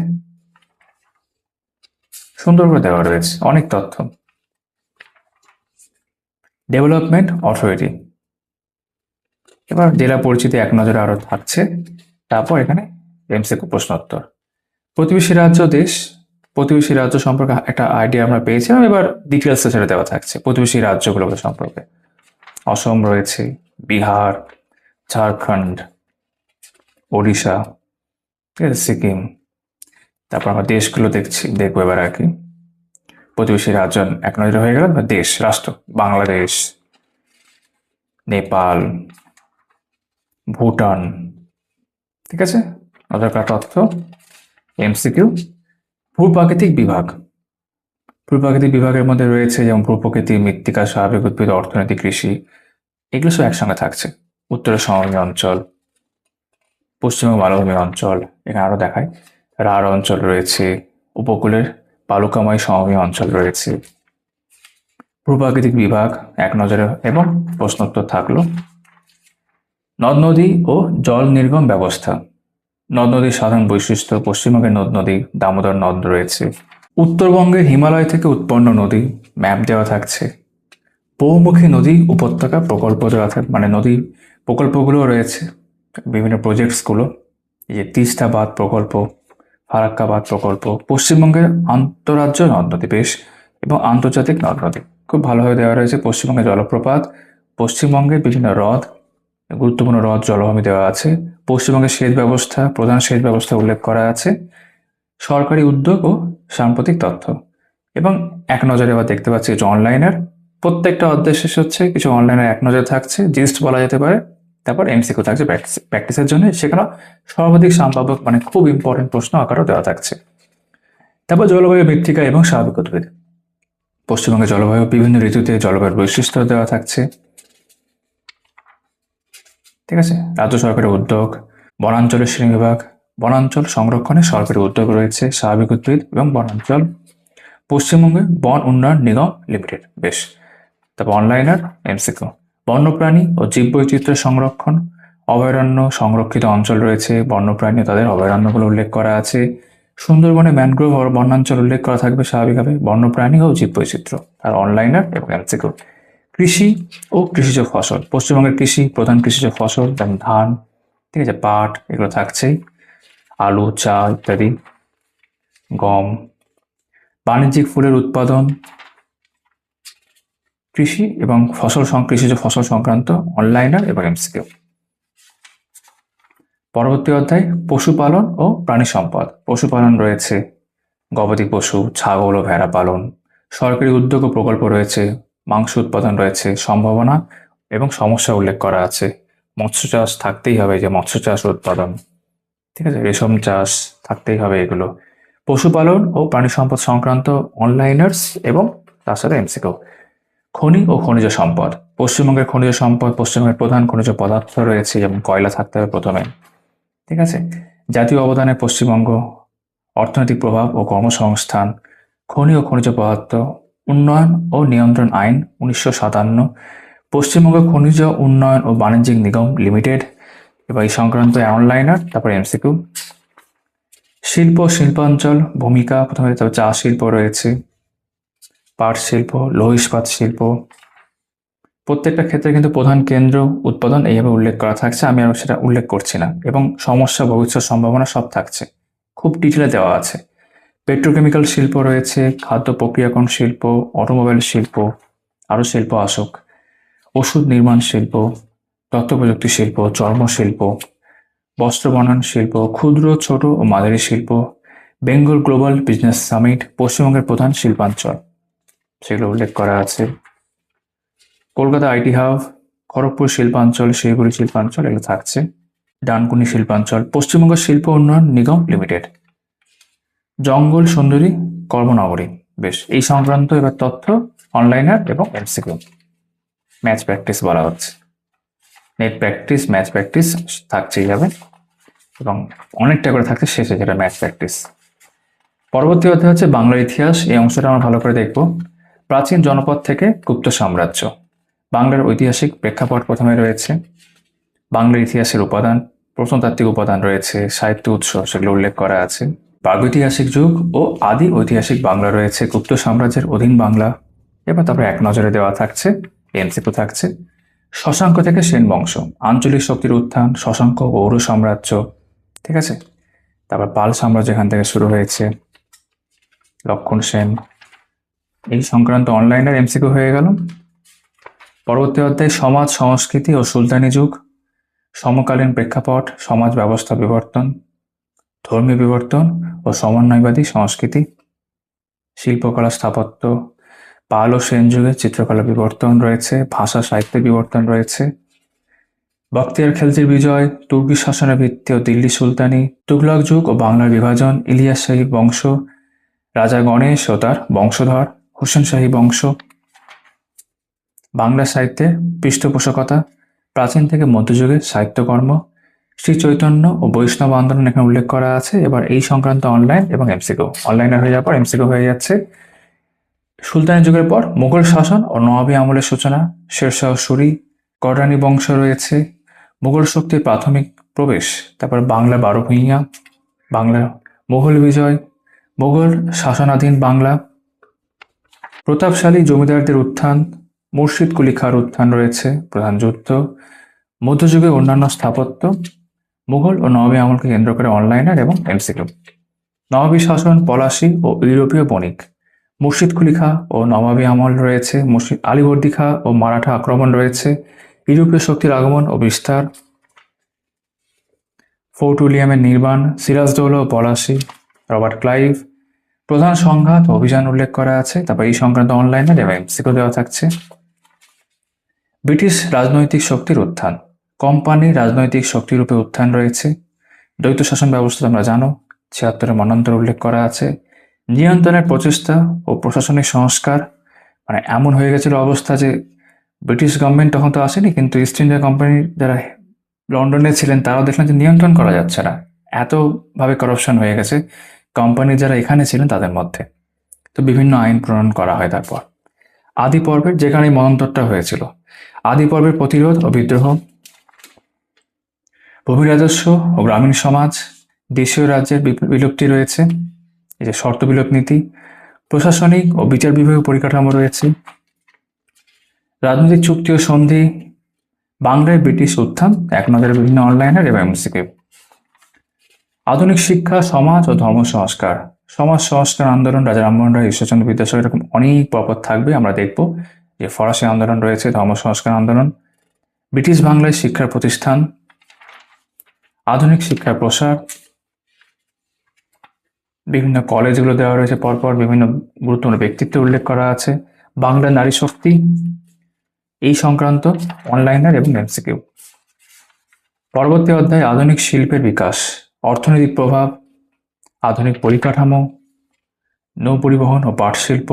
সুন্দর করে দেওয়া রয়েছে, অনেক তথ্য। ডেভেলপমেন্ট অথরিটি, এবার জেলা পরিচিতি এক নজরে আরো থাকছে। তারপর এখানে এমসিকিউ প্রশ্নোত্তর। প্রতিবেশী রাজ্য দেশ, প্রতিবেশী রাজ্য সম্পর্কে একটা আইডিয়া আমরা পেয়েছিলাম, এবার ডিটেলসে সেটা দেওয়া থাকছে প্রতিবেশী রাজ্যগুলো সম্পর্কে। অসম রয়েছে, বিহার, ঝাড়খণ্ড, ওড়িশা, ঠিক আছে, সিকিম। তারপর আমরা দেশগুলো দেখবো এবার আর কি। প্রতিবেশী রাজ্য এক নজরে হয়ে গেল, দেশ রাষ্ট্র, বাংলাদেশ, নেপাল, ভুটান, ঠিক আছে। দরকার তথ্য এমসিকিউ। ভূপ্রাকৃতিক বিভাগ, ভূপ্রাকৃতিক বিভাগের মধ্যে রয়েছে যেমন ভূপ্রকৃতি, মৃত্তিকা, স্বাভাবিক উদ্ভিদ, অর্থনীতি, কৃষি, এগুলো সব একসঙ্গে থাকছে। উত্তরের সমভূমি অঞ্চল, পশ্চিমবঙ্গ মালভূমি অঞ্চল, এখানে আরো দেখায়, রাঢ় অঞ্চল রয়েছে, উপকূলের বালুকাময় সমভূমি অঞ্চল রয়েছে। ভূপ্রাকৃতিক বিভাগ এক নজরে, এবং প্রশ্নোত্তর থাকলো। নদ নদী ও জল নির্গম ব্যবস্থা, নদ নদীর সাধারণ বৈশিষ্ট্য, পশ্চিমবঙ্গের নদ নদী, দামোদর নদ রয়েছে। উত্তরবঙ্গের হিমালয় থেকে উৎপন্ন নদী, ম্যাপ দেওয়া থাকছে। বহুমুখী নদী উপত্যকা প্রকল্প দেওয়া থাকে, মানে নদী প্রকল্পগুলো রয়েছে, বিভিন্ন প্রজেক্টসগুলো। এই যে তিস্তা বাঁধ প্রকল্প, ফারাক্কা বাঁধ প্রকল্প, পশ্চিমবঙ্গের আন্তঃরাজ্য নদ নদী বেশ, এবং আন্তর্জাতিক নদ নদী খুব ভালোভাবে দেওয়া রয়েছে। পশ্চিমবঙ্গের জলপ্রপাত, পশ্চিমবঙ্গের বিভিন্ন হ্রদ, গুরুত্বপূর্ণ হ্রদ, জলভূমি দেওয়া আছে। পশ্চিমবঙ্গের সেচ ব্যবস্থা, প্রধান সেচ ব্যবস্থা উল্লেখ করা আছে। সরকারি উদ্যোগ ও সাম্প্রতিক তথ্য, এবং এক নজরে আবার দেখতে পাচ্ছি কিছু অনলাইনের। প্রত্যেকটা অধ্যায় শেষ হচ্ছে কিছু অনলাইনের এক নজরে থাকছে, জিস্ট বলা যেতে পারে। তারপর এমসিকিউ থাকছে প্র্যাকটিসের জন্য, সেখানে সর্বাধিক সম্ভাব্য মানে খুব ইম্পর্টেন্ট প্রশ্ন আকারও দেওয়া থাকছে। তারপর জলবায়ু, মৃত্তিকা এবং স্বাভাবিক উদ্ভিদ, পশ্চিমবঙ্গের জলবায়ু, বিভিন্ন ঋতুতে জলবায়ুর বৈশিষ্ট্য দেওয়া থাকছে, ঠিক আছে। রাজ্য সরকারের উদ্যোগ, বনাঞ্চলের শ্রেণীবিভাগ, বনাঞ্চল সংরক্ষণে সরকারি উদ্যোগ রয়েছে, স্বাভাবিক উদ্ভিদ এবং বনাঞ্চল, পশ্চিমবঙ্গে বন উন্নয়ন নিগম লিমিটেড, বেশ। তারপর অনলাইনার এমসিকিউ, বন্যপ্রাণী ও জীববৈচিত্র্য সংরক্ষণ, অভয়ারণ্য, সংরক্ষিত অঞ্চল রয়েছে, বন্যপ্রাণী ও তাদের অভয়ারণ্যগুলো উল্লেখ করা আছে। সুন্দরবনে ম্যানগ্রোভ বনাঞ্চল উল্লেখ করা থাকবে স্বাভাবিকভাবে, বন্যপ্রাণী ও জীববৈচিত্র্য, আর অনলাইনার এবং এমসিকিউ। কৃষি ও কৃষিজ ফসল, পশ্চিমবঙ্গের কৃষি, প্রধান কৃষিজ ফসল যেমন ধান, ঠিক আছে, পাট, এগুলো থাকছেই, আলু, চা ইত্যাদি, গম। বাণিজ্যিক ফুলের উৎপাদন, কৃষি এবং কৃষিজ ফসল সংক্রান্ত অনলাইনার এবং এমসিকিউ। পরবর্তী অধ্যায় পশুপালন ও প্রাণী সম্পদ। পশুপালন রয়েছে গবাদি পশু, ছাগল ও ভেড়া পালন। সরকারি উদ্যোগ ও প্রকল্প রয়েছে, মাংস উৎপাদন রয়েছে, সম্ভাবনা এবং সমস্যা উল্লেখ করা আছে। মৎস্য চাষ থাকতেই হবে, যে মৎস্য চাষ উৎপাদন, ঠিক আছে, রেশম চাষ থাকতেই হবে এগুলো। পশুপালন ও প্রাণী সম্পদ সংক্রান্ত অনলাইনার্স এবং তার সাথে এমসিকিউ। খনি ও খনিজ সম্পদ, পশ্চিমবঙ্গের খনিজ সম্পদ, পশ্চিমবঙ্গের প্রধান খনিজ পদার্থ রয়েছে, যেমন কয়লা থাকতে হবে প্রথমে, ঠিক আছে। জাতীয় অবদানে পশ্চিমবঙ্গ, অর্থনৈতিক প্রভাব ও কর্মসংস্থান, খনি ও খনিজ পদার্থ উন্নয়ন ও নিয়ন্ত্রণ আইন 1957, পশ্চিমবঙ্গ খনিজ উন্নয়ন ও বাণিজ্যিক নিগম লিমিটেড, এবার এই সংক্রান্ত অনলাইনার, তারপর এমসিকিউ। শিল্প শিল্পাঞ্চল ভূমিকা, প্রথমে তবে চা শিল্প রয়েছে, পাট শিল্প, লৌহ ইস্পাত শিল্প। প্রত্যেকটা ক্ষেত্রে কিন্তু প্রধান কেন্দ্র উৎপাদন এইভাবে উল্লেখ করা থাকছে, আমি আর সেটা উল্লেখ করছি না, এবং সমস্যা, ভবিষ্যৎ সম্ভাবনা সব থাকছে, খুব ডিটেলে দেওয়া আছে। পেট্রোকেমিক্যাল শিল্প রয়েছে, খাদ্য প্রক্রিয়াকরণ শিল্প, অটোমোবাইল শিল্প, আরও শিল্প আসুক, ওষুধ নির্মাণ শিল্প, তথ্য প্রযুক্তি শিল্প, চর্ম শিল্প, বস্ত্র বনায়ন শিল্প, ক্ষুদ্র, ছোট ও মাঝারি শিল্প, বেঙ্গল গ্লোবাল বিজনেস সামিট, পশ্চিমবঙ্গের প্রধান শিল্পাঞ্চল, সেগুলো উল্লেখ করা আছে। কলকাতা আইটি হাব, খড়গপুর শিল্পাঞ্চল, শিলিগুড়ি শিল্পাঞ্চল, এগুলো থাকছে। ডানকুনি শিল্পাঞ্চল, পশ্চিমবঙ্গ শিল্প উন্নয়ন নিগম লিমিটেড। জঙ্গল সুন্দরী কর্মনগরী, বেশ, এই সংক্রান্ত এবার তথ্য অনলাইনার এবং এমসিকিউ। ম্যাচ প্র্যাকটিস বলা হচ্ছে, নেট প্র্যাকটিস, ম্যাচ প্র্যাকটিস থাকছেই যাবে, এবং অনেকটা করে থাকছে শেষে, যেটা ম্যাচ প্র্যাকটিস। পরবর্তী অধ্যায় হচ্ছে বাংলার ইতিহাস। এই অংশটা আমরা ভালো করে দেখব। প্রাচীন জনপদ থেকে গুপ্ত সাম্রাজ্য, বাংলার ঐতিহাসিক প্রেক্ষাপট প্রথমে রয়েছে, বাংলার ইতিহাসের উপাদান, প্রত্নতাত্ত্বিক উপাদান রয়েছে, সাহিত্য উৎস, সেগুলো উল্লেখ করা আছে। প্রাগৈতিহাসিক যুগ ও আদি ঐতিহাসিক বাংলা রয়েছে, গুপ্ত সাম্রাজ্যের অধীন বাংলা, এবার তারপরে এক নজরে দেওয়া থাকছে, এমসিকিউ থাকছে। শশাঙ্ক থেকে সেন বংশ, আঞ্চলিক শক্তির উত্থান, শশাঙ্ক গৌড় সাম্রাজ্য, ঠিক আছে। তারপর পাল সাম্রাজ্য এখান থেকে শুরু হয়েছে, লক্ষণ সেন, এই সংক্রান্ত অনলাইনের এমসিকিউ হয়ে গেল। পরবর্তী অধ্যায় সমাজ সংস্কৃতি ও সুলতানি যুগ, সমকালীন প্রেক্ষাপট, সমাজ ব্যবস্থা বিবর্তন, ধর্মীয় বিবর্তন ও সমন্বয়বাদী সংস্কৃতি, শিল্পকলা স্থাপত্য, পাল ও সেন যুগে চিত্রকলা বিবর্তন রয়েছে, ভাষা সাহিত্যের বিবর্তন রয়েছে। বখতিয়ার খিলজির বিজয়, তুর্কি শাসনের ভিত্তি ও দিল্লি সুলতানি, তুগলক যুগ ও বাংলার বিভাজন, ইলিয়াস শাহী বংশ, রাজা গণেশ ও তার বংশধর, হোসেন শাহী বংশ। বাংলা সাহিত্যে পৃষ্ঠপোষকতা, প্রাচীন থেকে মধ্যযুগে সাহিত্যকর্ম, শ্রী চৈতন্য ও বৈষ্ণব আন্দোলন এখানে উল্লেখ করা আছে। এবার এই সংক্রান্ত অনলাইন এবং এমসিকিউ, অনলাইনের হয়ে যাওয়ার পর এমসিকিউ হয়ে যাচ্ছে। সুলতানি যুগের পর মুঘল শাসন ও নবাবী আমলের সূচনা, শেরশাহ সুরি, কররানী বংশ রয়েছে, মুঘল শক্তির প্রাথমিক প্রবেশ, তারপর বাংলা 12 ভূঁইয়া, বাংলা মুঘল বিজয়, মুঘল শাসনাধীন বাংলা, প্রতাপশালী জমিদারদের উত্থান, মুর্শিদ কুলি খাঁর উত্থান রয়েছে, প্রধান যুদ্ধ, মধ্যযুগে অন্যান্য স্থাপত্য, মুঘল ও নবাবী আমলকে কেন্দ্র করে অনলাইনার এবং এমসিকিউ। নবাবী শাসন, পলাশী ও ইউরোপীয় বণিক, মুর্শিদ কুলি খাঁ ও নবাবী আমল রয়েছে, মুর্শিদ আলীবর্দী খাঁ ও মারাঠা আক্রমণ রয়েছে, ইউরোপীয় শক্তির আগমন ও বিস্তার, ফোর্ট উইলিয়ামের নির্মাণ, সিরাজদৌলা ও পলাশী, রবার্ট ক্লাইভ, প্রধান সংঘাত ও অভিযান উল্লেখ করা আছে। তারপর এই সংক্রান্ত অনলাইনে এবং এমসিকিউ দেওয়া থাকছে। ব্রিটিশ রাজনৈতিক শক্তির উত্থান, কোম্পানির রাজনৈতিক শক্তিরূপে উত্থান রয়েছে, দ্বৈত শাসন ব্যবস্থা তোমরা জানো, 76 মন্বন্তর উল্লেখ করা আছে। নিয়ন্ত্রণের প্রচেষ্টা ও প্রশাসনিক সংস্কার, মানে এমন হয়ে গেছিল অবস্থা যে ব্রিটিশ গভর্নমেন্ট তখন তো আসেনি, কিন্তু ইস্ট ইন্ডিয়া কোম্পানির যারা লন্ডনে ছিলেন তারাও দেখলেন যে নিয়ন্ত্রণ করা যাচ্ছে না, এতভাবে করাপশন হয়ে গেছে কোম্পানি যারা এখানে ছিলেন তাদের মধ্যে। তো বিভিন্ন আইন প্রণয়ন করা হয়। তারপর আদি পর্বের, যেখানে এই মন্বন্তরটা হয়েছিল, আদি পর্বের প্রতিরোধ ও বিদ্রোহ, ভূমি রাজস্ব ও গ্রামীণ সমাজ, দেশীয় রাজ্যের বিলুপ্তি রয়েছে, এই যে শর্ত বিলোপ নীতি, প্রশাসনিক ও বিচার বিভাগীয় পরিকাঠামো রয়েছে, রাজনৈতিক চুক্তি ও সন্ধি, বাংলায় ব্রিটিশ উত্থান, এক নজরে বিভিন্ন অনলাইনের এবং এমসিকিউ। আধুনিক শিক্ষা, সমাজ ও ধর্ম সংস্কার, সমাজ সংস্কার আন্দোলন, রাজা রামমোহন রায়, ঈশ্বরচন্দ্র বিদ্যাসাগর, এরকম অনেক পর্বত থাকবে। আমরা দেখব যে ফরাসি আন্দোলন রয়েছে, ধর্ম সংস্কার আন্দোলন, ব্রিটিশ বাংলায় শিক্ষার প্রতিষ্ঠান, আধুনিক শিক্ষার প্রসার, বিভিন্ন কলেজগুলো দেওয়া রয়েছে পরপর, বিভিন্ন গুরুত্বপূর্ণ ব্যক্তিত্ব উল্লেখ করা আছে, বাংলার নারী শক্তি, এই সংক্রান্ত অনলাইনার এবং এমসিকিউ। পরবর্তী অধ্যায় আধুনিক শিল্পের বিকাশ, অর্থনৈতিক প্রভাব, আধুনিক পরিকাঠামো, নৌ পরিবহন ও পাট শিল্প,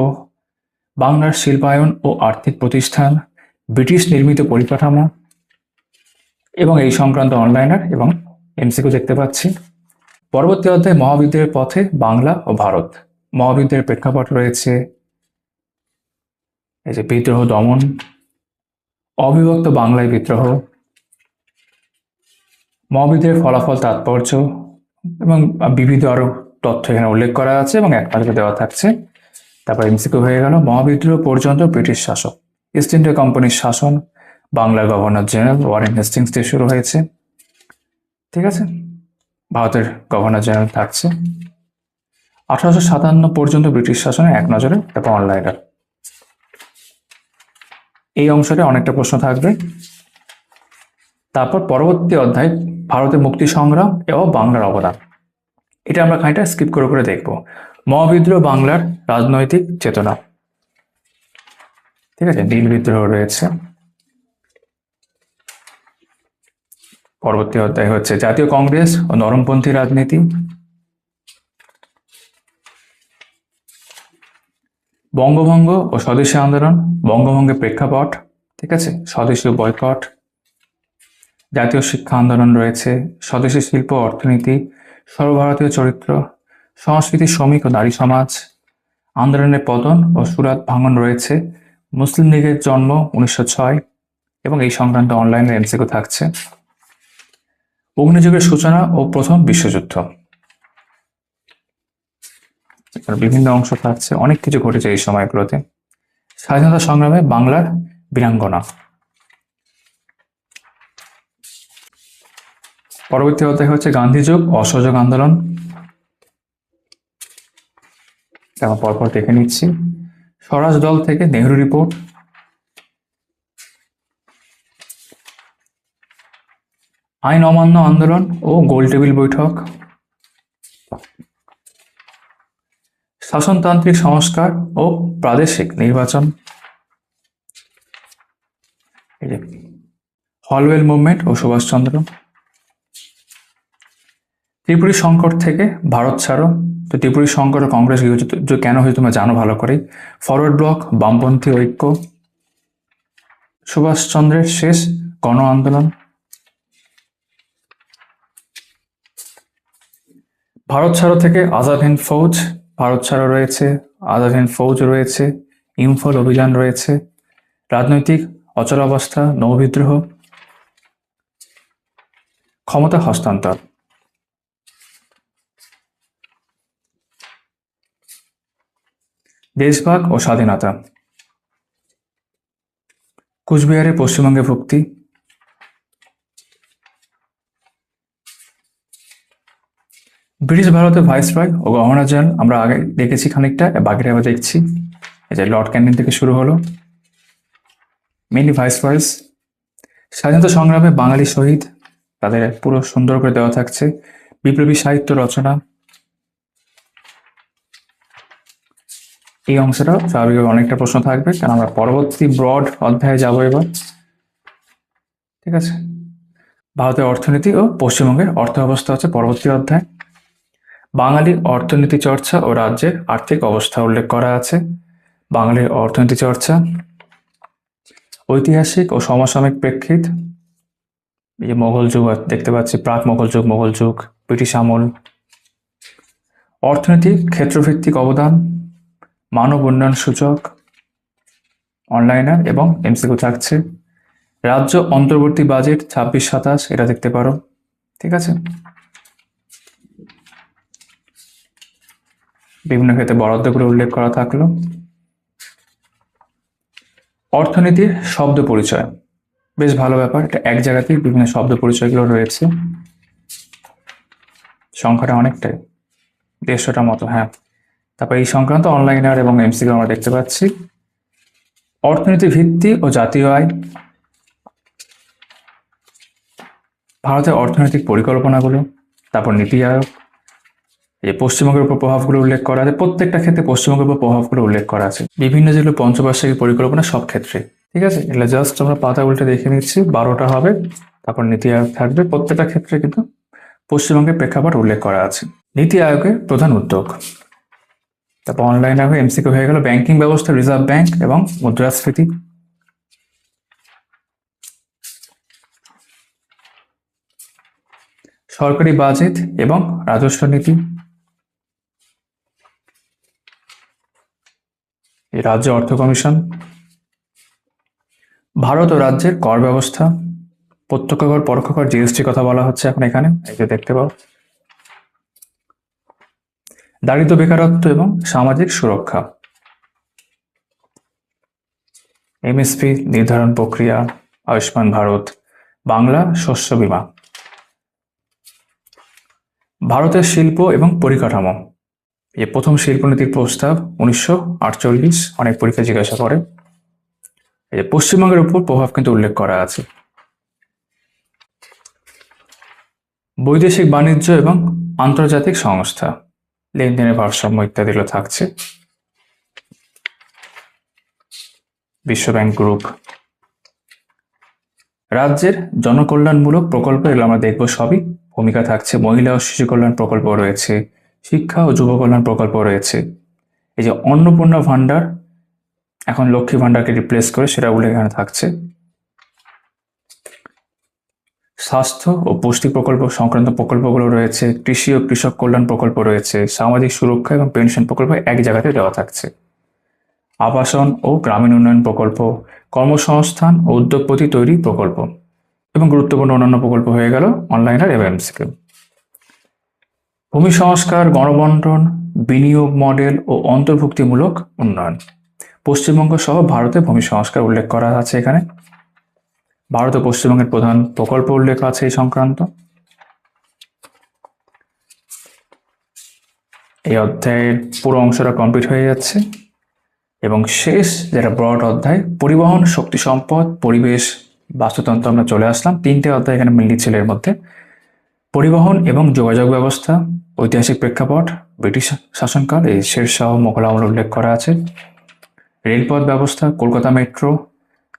বাংলার শিল্পায়ন ও আর্থিক প্রতিষ্ঠান, ব্রিটিশ নির্মিত পরিকাঠামো এবং এই সংক্রান্ত অনলাইনার এবং এমসিকিউ দেখতে পাচ্ছি। পরবর্তী অধ্যায় মহাবিদ্যালয়ের পথে বাংলা ও ভারত, মহাবিদ্যালয়ের প্রেক্ষাপট রয়েছে, এই যে বিদ্রোহ দমন, অবিভক্ত বাংলায় বিদ্রোহ, মহাবিদ্যালয়ের ফলাফল, তাৎপর্য এবং বিবিধ আরো তথ্য এখানে উল্লেখ করা আছে এবং এক পাশে দেওয়া থাকছে। তারপর এমসিকিউ হয়ে গেল মহাবিদ্রোহ পর্যন্ত ব্রিটিশ শাসক, ইস্ট ইন্ডিয়া কোম্পানির শাসন, বাংলার গভর্নর জেনারেল ওয়ারেন হেস্টিংস দিয়ে শুরু হয়েছে, ঠিক আছে। ভারতের গভর্নর জেনারেল থাকছে। 1857 পর্যন্ত ব্রিটিশ শাসনে এক নজরে এবং অনলাইনার। এই অংশটা অনেকটা প্রশ্ন থাকবে। তারপর পরবর্তী অধ্যায় ভারতের মুক্তি সংগ্রাম এবং বাংলার অবদান, এটা আমরা খানিকটা স্কিপ করে করে দেখব। মহাবিদ্রোহ বাংলার রাজনৈতিক চেতনা, ঠিক আছে, নীল বিদ্রোহ রয়েছে। পরবর্তী অধ্যায় হচ্ছে জাতীয় কংগ্রেস ও নরমপন্থী রাজনীতি, বঙ্গভঙ্গ ও স্বদেশী আন্দোলন, বঙ্গভঙ্গের প্রেক্ষাপট, ঠিক আছে, স্বদেশী বয়কট, জাতীয় শিক্ষা আন্দোলন রয়েছে, স্বদেশী শিল্প অর্থনীতি, সর্বভারতীয় চরিত্র, সংস্কৃতি, শ্রমিক ও নারী সমাজ, আন্দোলনের পতন ও সুরাত ভাঙন রয়েছে, মুসলিম লীগের জন্ম 1906 এবং এই সংক্রান্ত অনলাইনে এমসিকিউ থাকছে, অগ্নিযুগের সূচনা ও প্রথম বিশ্বযুদ্ধ, বিভিন্ন অংশ থাকছে, অনেক কিছু ঘটেছে এই সময়গুলোতে। স্বাধীনতা সংগ্রামে বাংলার বীরাঙ্গনা। পরবর্তী অধ্যায় হচ্ছে গান্ধী যুগ, অসহযোগ আন্দোলন, আমরা পরপর দেখে নিচ্ছি। স্বরাজ দল থেকে নেহরু রিপোর্ট, আইন অমান্য আন্দোলন ও গোল টেবিল বৈঠক, শাসনতান্ত্রিক সংস্কার ও প্রাদেশিক নির্বাচন, হলওয়েল মুভমেন্ট ও সুভাষচন্দ্র, ত্রিপুরী সংকট থেকে ভারত ছাড়ো, তো ত্রিপুরী সংকট ও কংগ্রেস কেন হয়েছে তোমরা জানো ভালো করে, ফরওয়ার্ড ব্লক, বামপন্থী ঐক্য, সুভাষচন্দ্রের শেষ গণ আন্দোলন, ভারত ছাড়ো থেকে আজাদ হিন্দ ফৌজ, ভারত ছাড়ো রয়েছে, আজাদ হিন্দ ফৌজ রয়েছে, ইম্ফল অভিযান রয়েছে, রাজনৈতিক অচলাবস্থা, নৌবিদ্রোহ, ক্ষমতা হস্তান্তর, দেশভাগ ও স্বাধীনতা, কুচবিহারে পশ্চিমবঙ্গে ভুক্তি, ব্রিটিশ ভারতের ভাইসরয় ও গভর্নর জেনারেল, আমরা আগে দেখেছি খানিকটা, বাকিটা আবার দেখছি। এই যে লর্ড ক্যানিং থেকে শুরু হলো, মেনলি ভাইসরয়েস। স্বাধীনতা সংগ্রামে বাঙালি শহীদ, তাদের পুরো সুন্দর করে দেওয়া থাকছে। বিপ্লবী সাহিত্য রচনা, এই অংশটা স্বাভাবিকভাবে অনেকটা প্রশ্ন থাকবে, কারণ আমরা পরবর্তী ব্রড অধ্যায়ে যাবো এবার, ঠিক আছে। ভারতের অর্থনীতি ও পশ্চিমবঙ্গের অর্থ অবস্থা হচ্ছে পরবর্তী অধ্যায়। বাঙালির অর্থনীতি চর্চা ও রাজ্যের আর্থিক অবস্থা উল্লেখ করা আছে। বাঙালির অর্থনীতি চর্চা, ঐতিহাসিক ও সমসাময়িক প্রেক্ষিত, এই যে মোগল যুগ দেখতে পাচ্ছি, প্রাক মোগল যুগ, ব্রিটিশ আমল, অর্থনৈতিক ক্ষেত্রভিত্তিক অবদান, মানব উন্নয়ন সূচক, অনলাইনার এবং এমসিকিউ থাকছে। রাজ্য অন্তর্বর্তী বাজেট 26-27 এটা দেখতে পারো, ঠিক আছে। বিভিন্ন ক্ষেত্রে বরাদ্দগুলো উল্লেখ করা থাকলো। অর্থনীতির শব্দ পরিচয়, বেশ ভালো ব্যাপার, এটা এক জায়গাতেই বিভিন্ন শব্দ পরিচয়গুলো রয়েছে। সংখ্যাটা অনেকটাই, 150টার মতো, হ্যাঁ। তারপর এই সংক্রান্ত অনলাইনার এবং এমসিকিউ আমরা দেখতে পাচ্ছি। অর্থনীতির ভিত্তি ও জাতীয় আয়, ভারতের অর্থনৈতিক পরিকল্পনাগুলো, তারপর নীতি আয়োগ, এই পশ্চিমবঙ্গের উপর প্রভাবগুলো উল্লেখ করা আছে। প্রত্যেকটা ক্ষেত্রে পশ্চিমবঙ্গের উপর প্রভাবগুলো উল্লেখ করা আছে, বিভিন্ন যেগুলো পঞ্চবার্ষিক পরিকল্পনা সব ক্ষেত্রে, ঠিক আছে। এগুলো জাস্ট আমরা পাতা উল্টে দেখে নিচ্ছি, 12টা হবে, তারপর নীতি আয়োগ থাকবে। প্রত্যেকটা ক্ষেত্রে কিন্তু পশ্চিমবঙ্গের প্রেক্ষাপট উল্লেখ করা আছে। নীতি আয়োগের প্রধান উদ্যোগ, তারপর অনলাইন আয়োগে এমসিকিউ হয়ে গেল। ব্যাংকিং ব্যবস্থা, রিজার্ভ ব্যাংক এবং মুদ্রাস্ফীতি। সরকারি বাজেট এবং রাজস্ব নীতি, রাজ্য অর্থ কমিশন, ভারত ও রাজ্যের কর ব্যবস্থা, প্রত্যক্ষ কর, পরোক্ষ কর, জিএসটি কথা বলা হচ্ছে এখন এখানে, এই যে দেখতে পাও। দারিদ্র, বেকারত্ব এবং সামাজিক সুরক্ষা, এমএসপি নির্ধারণ প্রক্রিয়া, আয়ুষ্মান ভারত, বাংলা শস্য বীমা, ভারতের শিল্প এবং পরিকাঠামো, এই প্রথম শিল্পনীতির প্রস্তাব 1948, অনেক পরীক্ষা জিজ্ঞাসা করে। এই পশ্চিমবঙ্গের উপর প্রভাব কিন্তু উল্লেখ করা আছে। বৈদেশিক বাণিজ্য এবং আন্তর্জাতিক সংস্থা, লেনদেনের ভারসাম্য ইত্যাদিগুলো থাকছে। বিশ্বব্যাংক গ্রুপ, রাজ্যের জনকল্যাণমূলক প্রকল্প, এগুলো আমরা দেখবো সবই, ভূমিকা থাকছে। মহিলা ও শিশু কল্যাণ প্রকল্প রয়েছে, শিক্ষা ও যুব কল্যাণ প্রকল্প রয়েছে। এই যে অন্নপূর্ণা ভাণ্ডার এখন লক্ষ্মী ভাণ্ডারকে রিপ্লেস করে, সেটা উল্লেখ এখানে থাকছে। স্বাস্থ্য ও পুষ্টি প্রকল্প সংক্রান্ত প্রকল্পগুলো রয়েছে, কৃষি ও কৃষক কল্যাণ প্রকল্প রয়েছে, সামাজিক সুরক্ষা এবং পেনশন প্রকল্প এক জায়গাতে দেওয়া থাকছে। আবাসন ও গ্রামীণ উন্নয়ন প্রকল্প, কর্মসংস্থান ও উদ্যোগপতি তৈরি প্রকল্প এবং গুরুত্বপূর্ণ অন্যান্য প্রকল্প হয়ে গেল অনলাইনার এবং এমসিকিউ। ভূমি সংস্কার, গণবন্টন, বিনিয়োগ মডেল ও অন্তর্ভুক্তিমূলক উন্নয়ন, পশ্চিমবঙ্গ সহ ভারতে ভূমি সংস্কার উল্লেখ করা আছে এখানে। ভারত ও পশ্চিমবঙ্গের প্রধান প্রকল্প উল্লেখ আছে এই সংক্রান্ত। এই অধ্যায়ের পুরো অংশটা কমপ্লিট হয়ে যাচ্ছে এবং শেষ যেটা ব্রড অধ্যায়, পরিবহন, শক্তি সম্পদ, পরিবেশ, বাস্তুতন্ত্র, আমরা চলে আসলাম। 3টে অধ্যায় এখানে মিলিয়ে ছিল এর মধ্যে। পরিবহন এবং যোগাযোগ ব্যবস্থা, ঐতিহাসিক প্রেক্ষাপট, ব্রিটিশ শাসনকাল, এই শেরশাহ মোগল আমল উল্লেখ করা আছে। রেলপথ ব্যবস্থা, কলকাতা মেট্রো,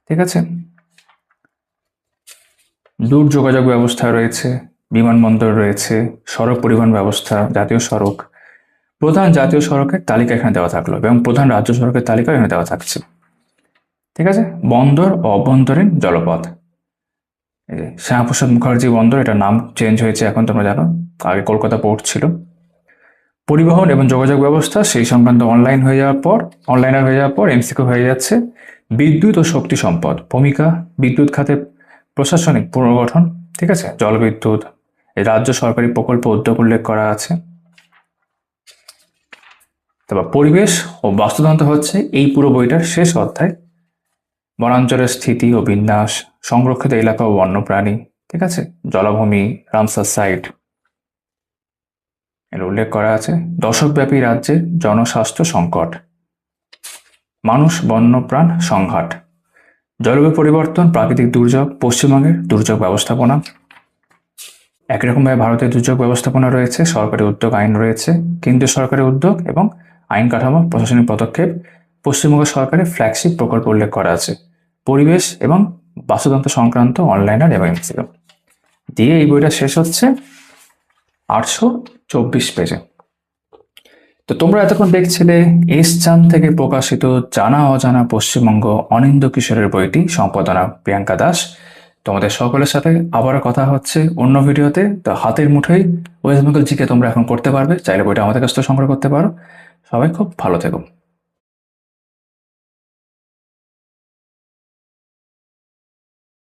ঠিক আছে। দূর যোগাযোগ ব্যবস্থা রয়েছে, বিমানবন্দর রয়েছে, সড়ক পরিবহন ব্যবস্থা, জাতীয় সড়ক, প্রধান জাতীয় সড়কের তালিকা এখানে দেওয়া থাকলো এবং প্রধান রাজ্য সড়কের তালিকা এখানে দেওয়া থাকছে, ঠিক আছে। বন্দর ও অভ্যন্তরীণ জলপথ, শ্যামাপ্রসাদ মুখার্জি বন্দর, এটা নাম চেঞ্জ হয়েছে এখন, তোমরা জানো, আগে কলকাতা পোর্ট ছিল। পরিবহন এবং যোগাযোগ ব্যবস্থা সেই সংক্রান্ত অনলাইনার হয়ে যাওয়ার পর এমসিকিউ হয়ে যাচ্ছে। বিদ্যুৎ ও শক্তি সম্পদ, ভূমিকা, বিদ্যুৎ খাতে প্রশাসনিক পুনর্গঠন, ঠিক আছে, জলবিদ্যুৎ, রাজ্য সরকারি প্রকল্প উদ্যোগ উল্লেখ করা আছে। তারপর পরিবেশ ও বাস্তুতন্ত্র হচ্ছে এই পুরো বইটার শেষ অধ্যায়। বনাঞ্চলের স্থিতি ও বিন্যাস, সংরক্ষিত এলাকা ও বন্যপ্রাণী, ঠিক আছে, জলাভূমি, রামসার সাইট, এর উল্লেখ করা আছে। দশকব্যাপী রাজ্যের জনস্বাস্থ্য সংকট, মানুষ বন্যপ্রাণ সংঘাত, জলবায়ু পরিবর্তন, প্রাকৃতিক দুর্যোগ, পশ্চিমবঙ্গের দুর্যোগ ব্যবস্থাপনা। একই রকমভাবে ভারতের দুর্যোগ ব্যবস্থাপনা রয়েছে, সরকারি উদ্যোগ আইন রয়েছে, কেন্দ্রীয় সরকারের উদ্যোগ এবং আইন কাঠামো, প্রশাসনিক পদক্ষেপ, পশ্চিমবঙ্গ সরকারের ফ্ল্যাগশিপ প্রকল্প উল্লেখ করা আছে। পরিবেশ এবং বাস্তুতন্ত্র সংক্রান্ত অনলাইনার এবং এমসিকিউ দিয়ে এই বইটা শেষ হচ্ছে 824 পেজে। তো তোমরা এতক্ষণ দেখছিলে এস চাঁদ থেকে প্রকাশিত জানা অজানা পশ্চিমবঙ্গ অনিন্দ্য কিশোরের বইটি, সম্পাদনা প্রিয়াঙ্কা দাস। তোমাদের সকলের সাথে আবারও কথা হচ্ছে অন্য ভিডিওতে। তো হাতের মুঠোয় ওয়েস্ট বেঙ্গল জিকে তোমরা এখন করতে পারবে, চাইলে বইটা আমাদের কাছ থেকে সংগ্রহ করতে পারো। সবাই খুব ভালো থেকো।